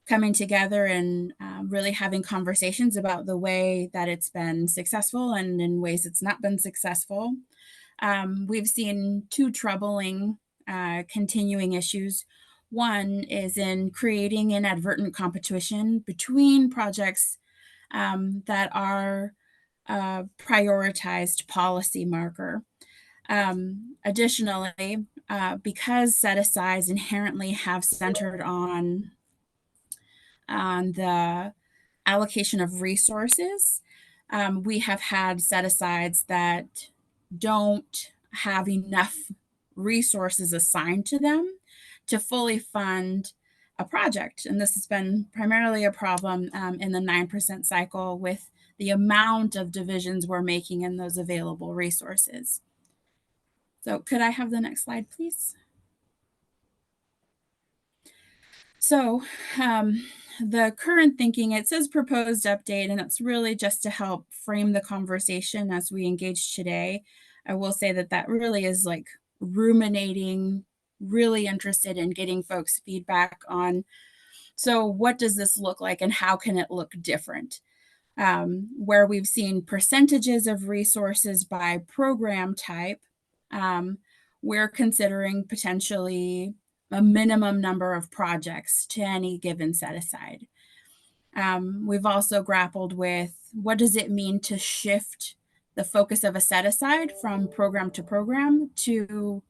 coming together and really having conversations about the way that it's been successful and in ways it's not been successful. We've seen two troubling continuing issues. One is in creating inadvertent competition between projects that are prioritized policy marker. Additionally, because set-asides inherently have centered on the allocation of resources, we have had set-asides that don't have enough resources assigned to them to fully fund a project. And this has been primarily a problem in the 9% cycle with the amount of divisions we're making in those available resources. So could I have the next slide, please? So the current thinking, it says proposed update, and that's really just to help frame the conversation as we engage today. I will say that that really is like ruminating, really interested in getting folks' feedback on, so what does this look like and how can it look different? Where we've seen percentages of resources by program type, we're considering potentially a minimum number of projects to any given set-aside. We've also grappled with what does it mean to shift the focus of a set-aside from program to program to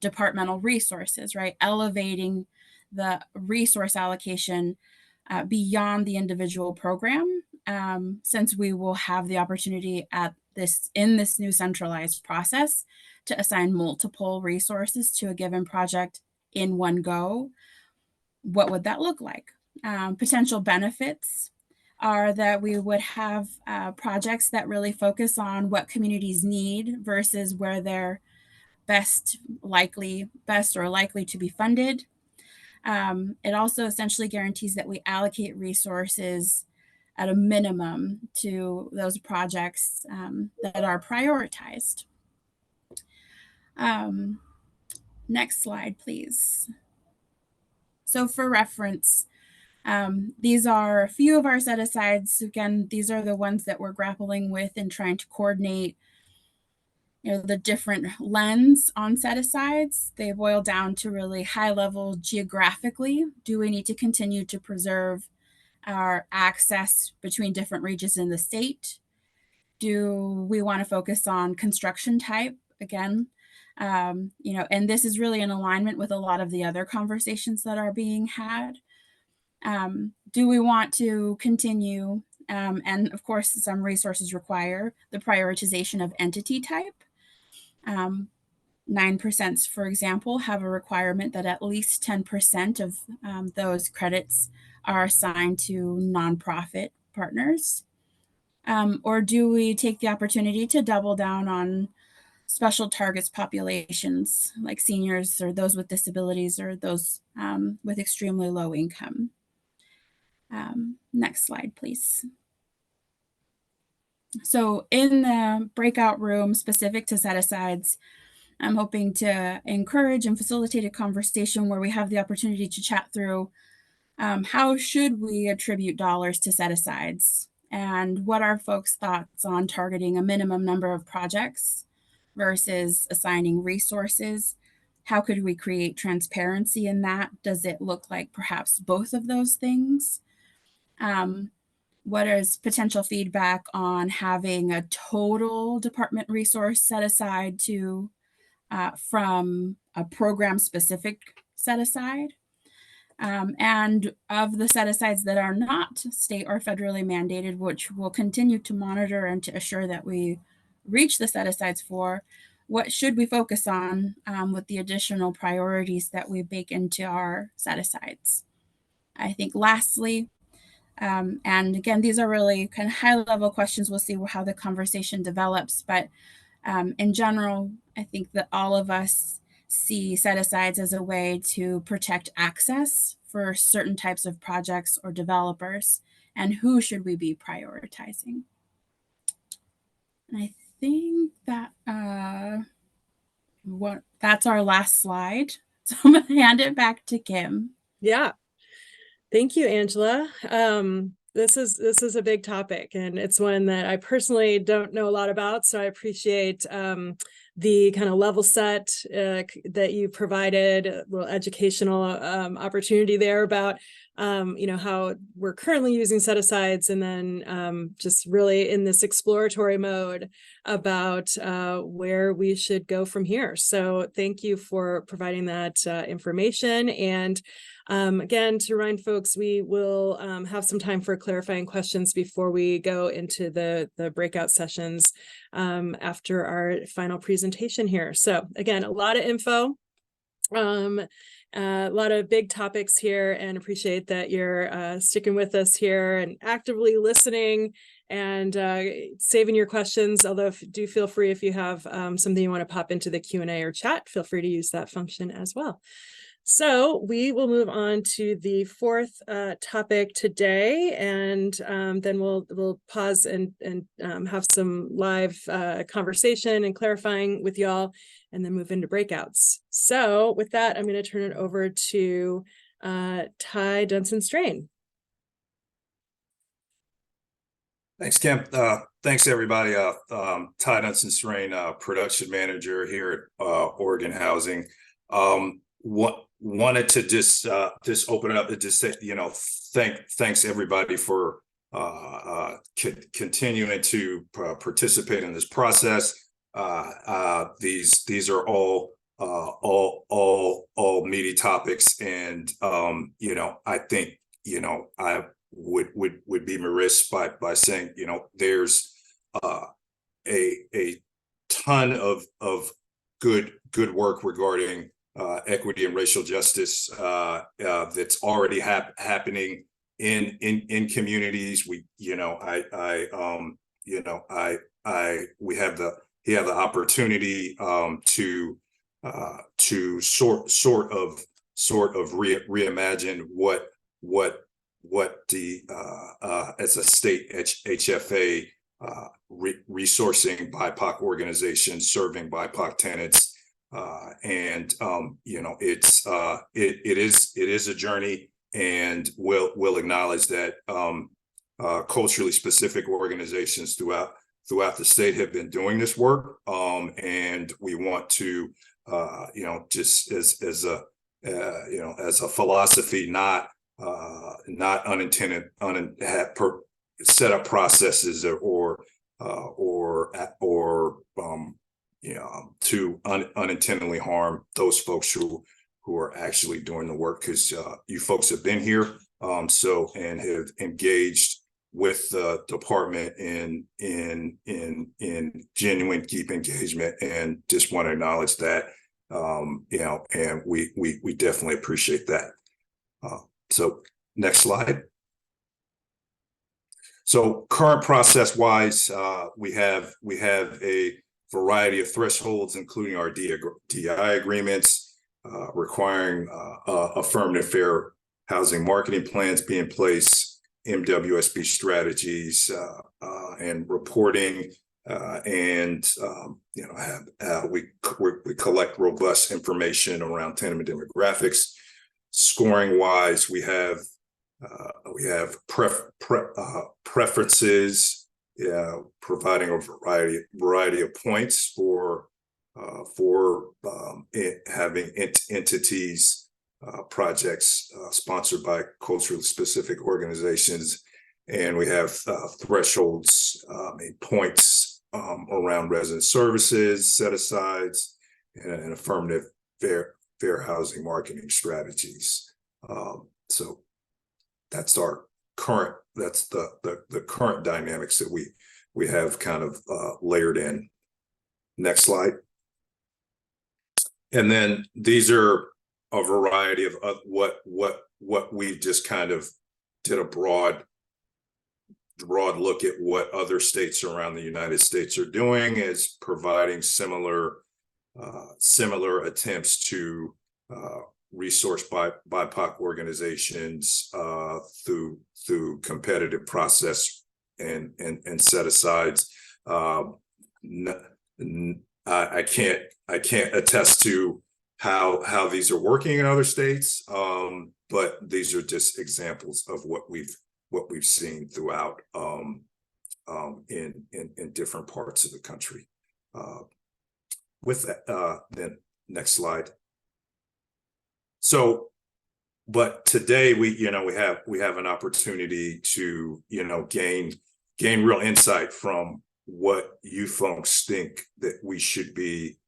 departmental resources, right? Elevating the resource allocation beyond the individual program, since we will have the opportunity in this new centralized process to assign multiple resources to a given project in one go. What would that look like? Potential benefits are that we would have projects that really focus on what communities need versus where they're best or likely to be funded. It also essentially guarantees that we allocate resources at a minimum to those projects that are prioritized. Next slide, please. So for reference, these are a few of our set-asides. Again, these are the ones that we're grappling with and trying to coordinate, the different lens on set-asides. They boil down to really high level geographically. Do we need to continue to preserve our access between different regions in the state? Do we want to focus on construction type? Again, and this is really in alignment with a lot of the other conversations that are being had. Do we want to continue, and of course, some resources require the prioritization of entity type. 9%, for example, have a requirement that at least 10% of those credits are assigned to nonprofit partners. Or do we take the opportunity to double down on special targets populations like seniors or those with disabilities or those with extremely low income? Next slide, please. So in the breakout room specific to set-asides, I'm hoping to encourage and facilitate a conversation where we have the opportunity to chat through how should we attribute dollars to set-asides, and what are folks' thoughts on targeting a minimum number of projects versus assigning resources. How could we create transparency in that? Does it look like perhaps both of those things? What is potential feedback on having a total department resource set aside to from a program specific set aside? And of the set asides that are not state or federally mandated, which we'll continue to monitor and to assure that we reach the set asides for, what should we focus on with the additional priorities that we bake into our set asides? I think lastly, and again, these are really kind of high level questions. We'll see how the conversation develops, but in general, I think that all of us see set-asides as a way to protect access for certain types of projects or developers, and who should we be prioritizing. And I think that that's our last slide. So I'm going to hand it back to Kim. Yeah. Thank you, Angela. This is a big topic, and it's one that I personally don't know a lot about. So I appreciate the kind of level set that you provided, a little educational opportunity there about how we're currently using set-asides, and then just really in this exploratory mode about where we should go from here. So thank you for providing that information. And again, to remind folks, we will have some time for clarifying questions before we go into the breakout sessions after our final presentation here. So again, a lot of info, a lot of big topics here, and appreciate that you're sticking with us here and actively listening and saving your questions. Although do feel free, if you have something you want to pop into the Q&A or chat, feel free to use that function as well. So we will move on to the fourth topic today, and then we'll pause and have some live conversation and clarifying with y'all, and then move into breakouts. So with that, I'm going to turn it over to Ty Dunson-Strain. Thanks, Kim. Thanks, everybody. Ty Dunson-Strain, production manager here at Oregon Housing. Wanted to just open it up and just say, thanks everybody for continuing to participate in this process. These are all meaty topics, and I think I would be remiss by saying there's a ton of good work regarding equity and racial justice that's already happening in communities. We have the opportunity to sort of reimagine what the as a state HFA resourcing BIPOC organizations, serving BIPOC tenants, and you know, it is a journey, and we'll acknowledge that culturally specific organizations throughout the state have been doing this work, and we want to you know, just as a you know, as a philosophy, not unintended set up processes or you know, to unintentionally harm those folks who are actually doing the work, because you folks have been here so and have engaged with the department in genuine deep engagement, and just want to acknowledge that you know, and we definitely appreciate that. So next slide. So current process wise, we have a variety of thresholds, including our DI agreements, requiring affirmative fair housing marketing plans be in place, MWSB strategies, and reporting, and you know, we collect robust information around tenement demographics. Scoring wise, we have preferences, providing a variety of points for having entities, projects sponsored by culturally specific organizations, and we have thresholds and points around resident services, set-asides, and affirmative fair housing marketing strategies. So that's our current, that's the current dynamics that we have kind of layered in. Next slide. And then these are a variety of what we just kind of did a broad look at what other states around the United States are doing, is providing similar attempts to resource BIPOC organizations through competitive process and set-asides. I can't attest to how these are working in other states, but these are just examples of what we've seen throughout in different parts of the country. With that, then next slide. So, but today we have an opportunity to gain real insight from what you folks think that we should be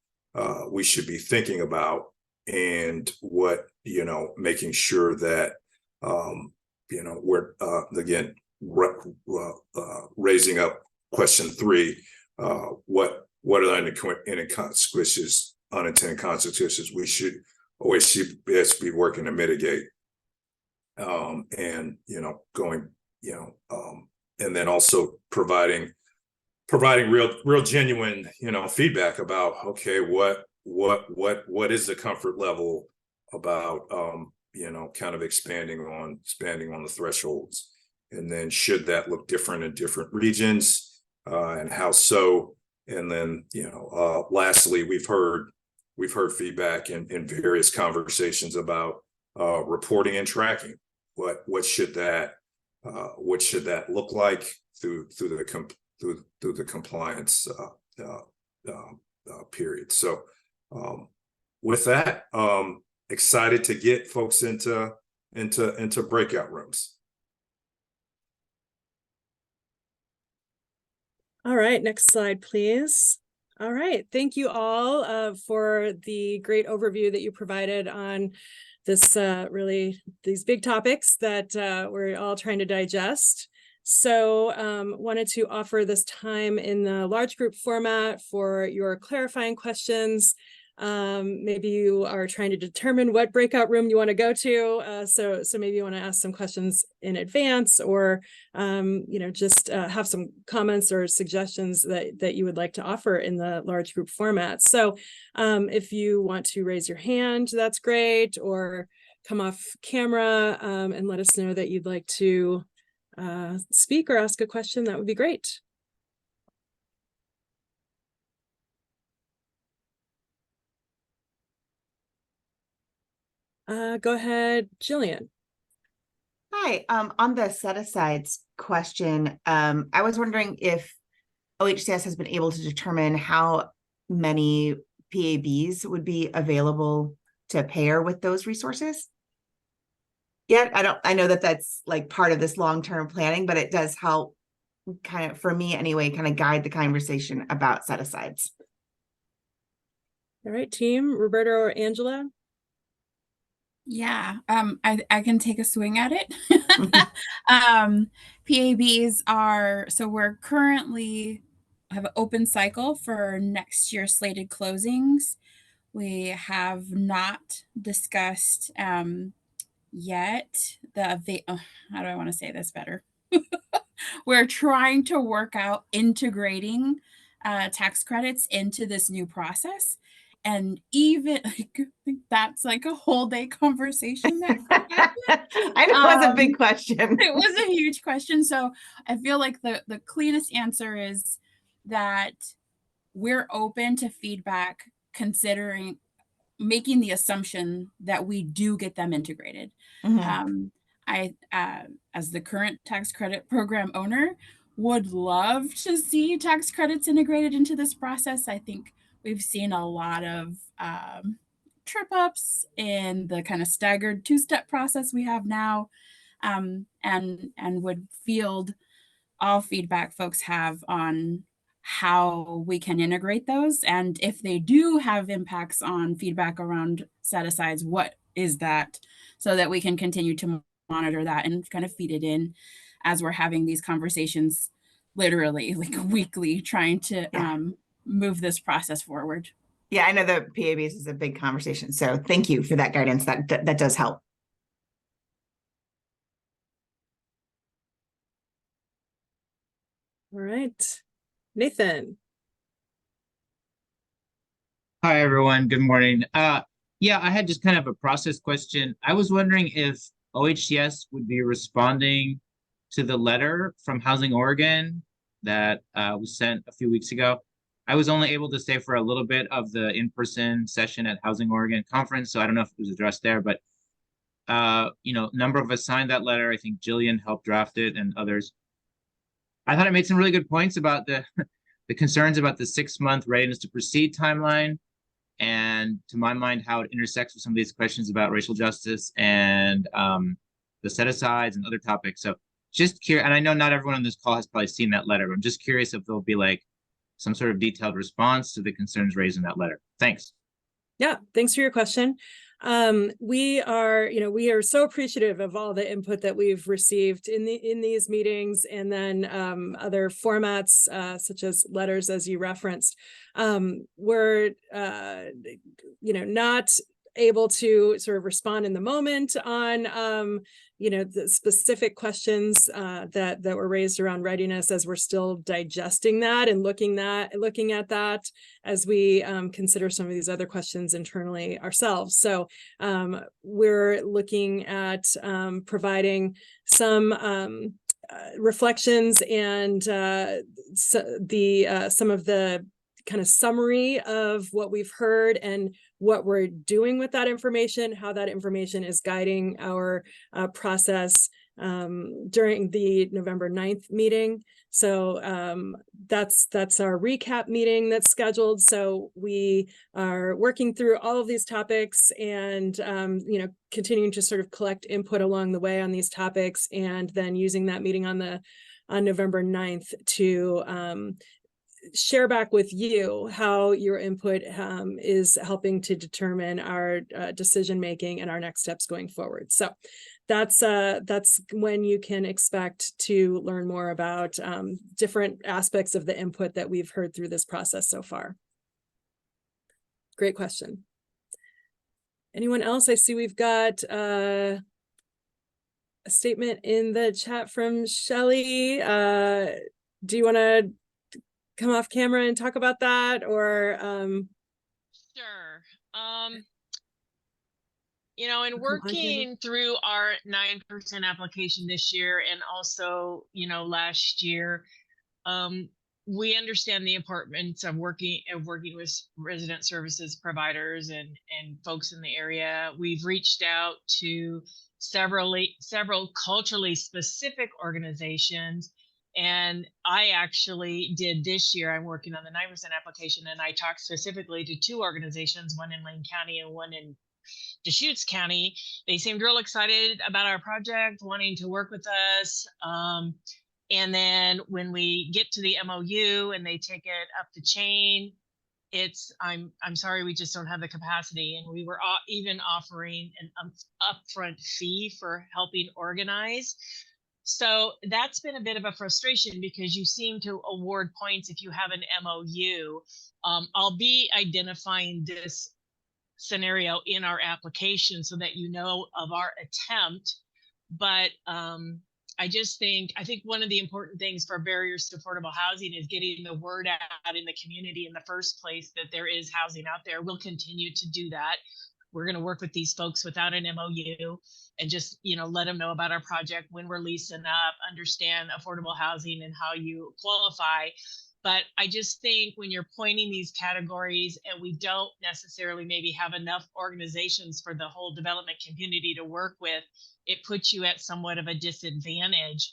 thinking about, and what making sure that we're again raising up question 3. What are the unintended consequences we should OHCS be working to mitigate, and going and then also providing real genuine feedback about, okay, what is the comfort level about kind of expanding on the thresholds, and then should that look different in different regions, and how so. And then lastly, we've heard feedback in various conversations about reporting and tracking. What should that look like through the compliance period. So with that, excited to get folks into breakout rooms. All right, next slide, please. All right, thank you all for the great overview that you provided on this really these big topics that we're all trying to digest. So wanted to offer this time in the large group format for your clarifying questions. Maybe you are trying to determine what breakout room you want to go to. So maybe you want to ask some questions in advance, or just have some comments or suggestions that you would like to offer in the large group format. So if you want to raise your hand, that's great, or come off camera and let us know that you'd like to speak or ask a question, that would be great. Go ahead, Jillian. Hi, on the set-asides question, I was wondering if OHCS has been able to determine how many PABs would be available to pair with those resources. Yeah, I know that that's like part of this long-term planning, but it does help kind of, for me anyway, kind of guide the conversation about set-asides. All right, team, Roberta or Angela? Yeah, I can take a swing at it. PABs are, so we're currently have an open cycle for next year's slated closings. We have not discussed yet how do I want to say this better? We're trying to work out integrating tax credits into this new process. And even like, that's like a whole day conversation that could happen. I know it was a big question. It was a huge question. So I feel like the cleanest answer is that we're open to feedback, considering making the assumption that we do get them integrated. I, as the current tax credit program owner, would love to see tax credits integrated into this process. I think we've seen a lot of trip ups in the kind of staggered two-step process we have now, and would field all feedback folks have on how we can integrate those. And if they do have impacts on feedback around set-asides, what is that, so that we can continue to monitor that and kind of feed it in as we're having these conversations literally like weekly, trying to move this process forward. Yeah, I know the PABs is a big conversation. So thank you for that guidance. That does help. All right, Nathan. Hi, everyone. Good morning. Yeah, I had just kind of a process question. I was wondering if OHCS would be responding to the letter from Housing Oregon that was sent a few weeks ago. I was only able to stay for a little bit of the in-person session at Housing Oregon conference, so I don't know if it was addressed there, but a number of us signed that letter. I think Jillian helped draft it and others. I thought it made some really good points about the concerns about the 6-month readiness to proceed timeline, and to my mind, how it intersects with some of these questions about racial justice and the set-asides and other topics. So just curious, and I know not everyone on this call has probably seen that letter, but I'm just curious if there'll be like some sort of detailed response to the concerns raised in that letter. Thanks. Yeah, thanks for your question. We are so appreciative of all the input that we've received in these meetings, and then other formats such as letters, as you referenced. We're not able to sort of respond in the moment on the specific questions that were raised around readiness, as we're still digesting that and looking at that as we consider some of these other questions internally ourselves. So we're looking at providing some reflections and some of the kind of summary of what we've heard and what we're doing with that information, how that information is guiding our process during the November 9th meeting. So that's our recap meeting that's scheduled. So we are working through all of these topics and continuing to sort of collect input along the way on these topics, and then using that meeting on November 9th to share back with you how your input is helping to determine our decision making and our next steps going forward. So that's when you can expect to learn more about different aspects of the input that we've heard through this process so far. Great question. Anyone else? I see we've got a statement in the chat from Shelley. Do you want to come off camera and talk about that, or Sure. You know, and Come on, Tammy. working through our 9% application this year and also, you know, last year, we understand the importance of working with resident services providers and folks in the area. We've reached out to several culturally specific organizations. And I actually did this year, I'm working on the 9% application, and I talked specifically to 2 organizations, one in Lane County and one in Deschutes County. They seemed real excited about our project, wanting to work with us. And then when we get to the MOU and they take it up the chain, it's I'm sorry, we just don't have the capacity. And we were even offering an upfront fee for helping organize. So that's been a bit of a frustration because you seem to award points if you have an MOU. I'll be identifying this scenario in our application so that you know of our attempt. But I think one of the important things for barriers to affordable housing is getting the word out in the community in the first place that there is housing out there. We'll continue to do that. We're going to work with these folks without an MOU and just, you know, let them know about our project, when we're leasing up, understand affordable housing and how you qualify. But I just think when you're pointing these categories and we don't necessarily maybe have enough organizations for the whole development community to work with, it puts you at somewhat of a disadvantage,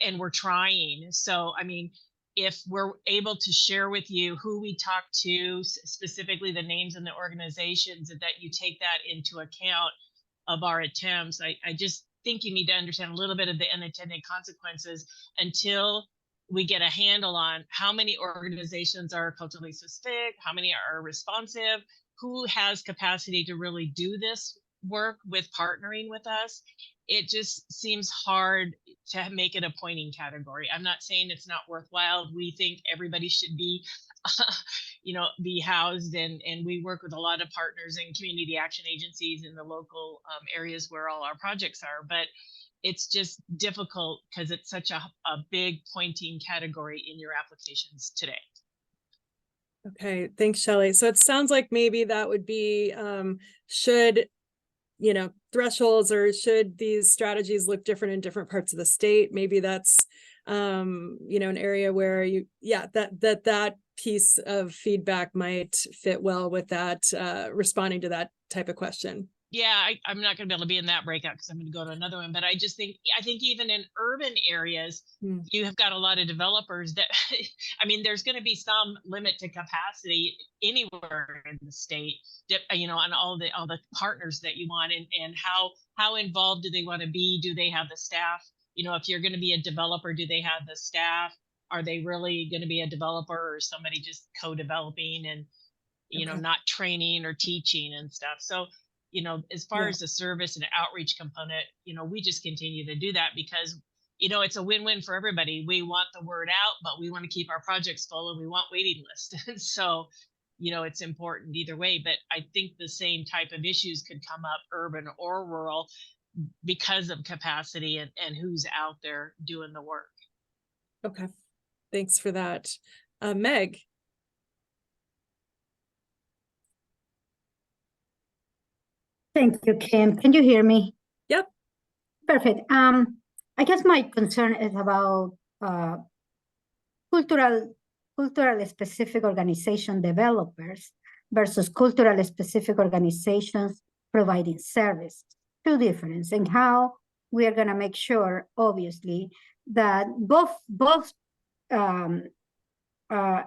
and we're trying. So, I mean, if we're able to share with you who we talk to, specifically the names and the organizations, and that you take that into account of our attempts, I just think you need to understand a little bit of the unintended consequences until we get a handle on how many organizations are culturally specific, how many are responsive, who has capacity to really do this work with partnering with us. It just seems hard to make it a pointing category. I'm not saying it's not worthwhile. We think everybody should be, be housed, and we work with a lot of partners and community action agencies in the local areas where all our projects are. But it's just difficult because it's such a big pointing category in your applications today. Okay, thanks, Shelley. So it sounds like maybe that would be, should, thresholds, or should these strategies look different in different parts of the state? Maybe that's, an area where that piece of feedback might fit well with that, responding to that type of question. Yeah, I'm not going to be able to be in that breakout because I'm going to go to another one. But I think even in urban areas, you have got a lot of developers that, there's going to be some limit to capacity anywhere in the state, on all the partners that you want, and how involved do they want to be? Do they have the staff? If you're going to be a developer, do they have the staff? Are they really going to be a developer or somebody just co-developing and, not training or teaching and stuff? So, as far as the service and outreach component, we just continue to do that because, it's a win-win for everybody. We want the word out, but we want to keep our projects full and we want waiting lists. So, it's important either way. But I think the same type of issues could come up urban or rural because of capacity and who's out there doing the work. Okay. Thanks for that. Meg. Thank you, Kim. Can you hear me? Yep. Perfect. I guess my concern is about cultural specific organization developers versus cultural specific organizations providing service. Two differences, and how we are going to make sure, obviously, that both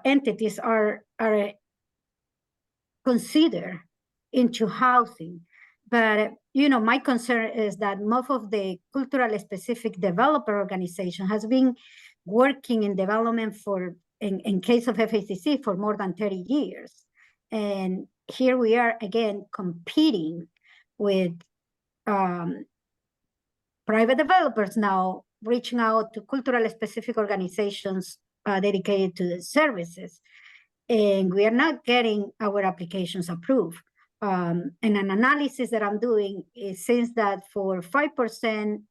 entities are considered into housing. But, my concern is that most of the cultural specific developer organization has been working in development in case of FACC, for more than 30 years. And here we are again competing with private developers now reaching out to cultural specific organizations dedicated to the services. And we are not getting our applications approved. And an analysis that I'm doing is since that for 5%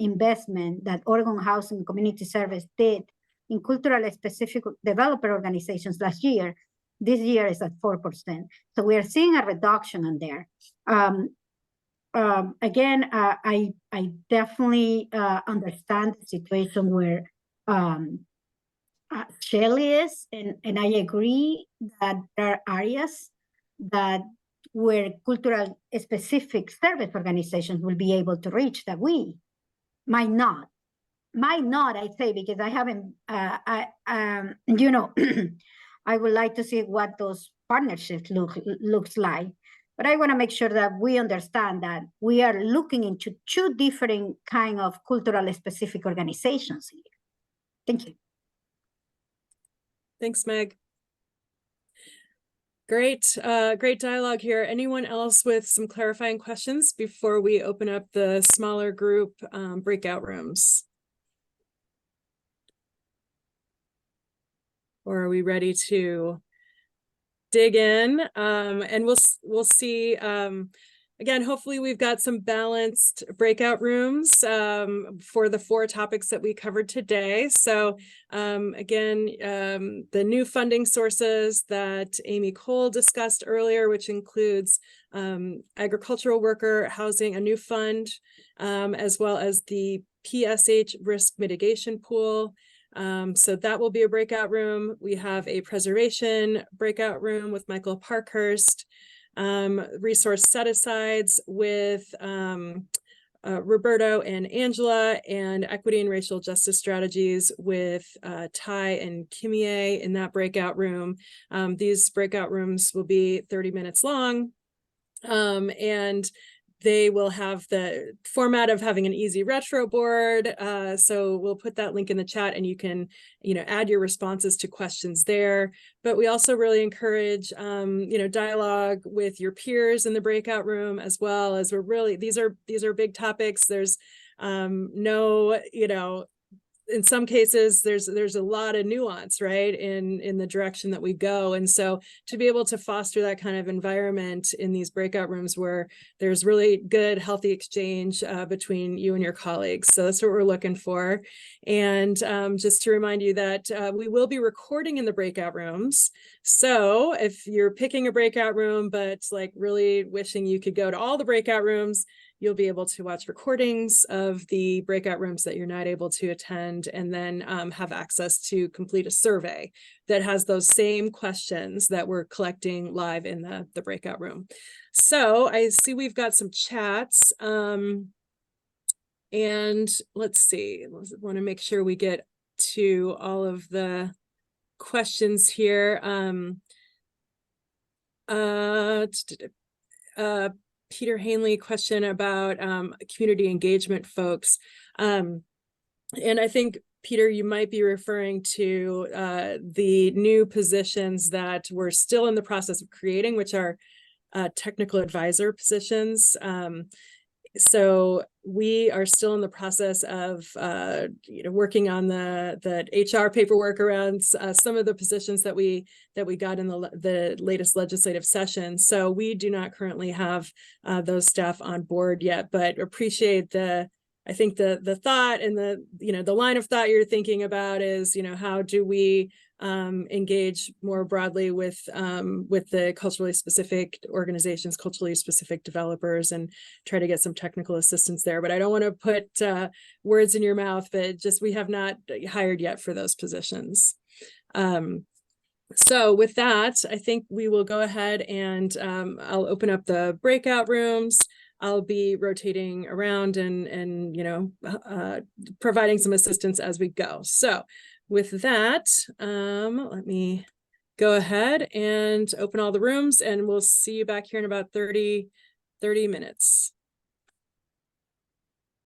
investment that Oregon Housing Community Service did in cultural specific developer organizations last year, this year is at 4%. So we are seeing a reduction in there. again, I definitely understand the situation where Shelley is, and I agree that there are areas that where cultural specific service organizations will be able to reach that we might not. I say, because I haven't, you know, I would like to see what those partnerships looks like. But I want to make sure that we understand that we are looking into two different kind of cultural specific organizations here. Thank you. Thanks, Meg. Great, great dialogue here. Anyone else with some clarifying questions before we open up the smaller group breakout rooms? Or are we ready to dig in? And we'll see. Again, hopefully we've got some balanced breakout rooms for the 4 topics that we covered today. So again, the new funding sources that Amy Cole discussed earlier, which includes agricultural worker housing, a new fund, as well as the PSH risk mitigation pool. So that will be a breakout room. We have a preservation breakout room with Michael Parkhurst, resource set-asides with Roberto and Angela, and equity and racial justice strategies with Ty and Kimie in that breakout room. These breakout rooms will be 30 minutes long, and they will have the format of having an easy retro board. So we'll put that link in the chat, and you can, add your responses to questions there. But we also really encourage, dialogue with your peers in the breakout room, as well as these are big topics. There's no, in some cases, there's a lot of nuance, right, in the direction that we go. And so to be able to foster that kind of environment in these breakout rooms where there's really good, healthy exchange between you and your colleagues. So that's what we're looking for. And just to remind you that we will be recording in the breakout rooms. So if you're picking a breakout room, but like really wishing you could go to all the breakout rooms, you'll be able to watch recordings of the breakout rooms that you're not able to attend, and then have access to complete a survey that has those same questions that we're collecting live in the breakout room. So I see we've got some chats. And let's see, I want to make sure we get to all of the questions here. Peter Hanley question about community engagement folks. And I think, Peter, you might be referring to the new positions that we're still in the process of creating, which are technical advisor positions. So we are still in the process of working on the HR paperwork around some of the positions that we got in the latest legislative session. So we do not currently have those staff on board yet, but appreciate I think the thought and the line of thought you're thinking about is, how do we engage more broadly with the culturally specific organizations, culturally specific developers, and try to get some technical assistance there. But I don't want to put words in your mouth, but just we have not hired yet for those positions. So with that, I think we will go ahead and I'll open up the breakout rooms. I'll be rotating around and providing some assistance as we go. So with that, let me go ahead and open all the rooms, and we'll see you back here in about 30 minutes.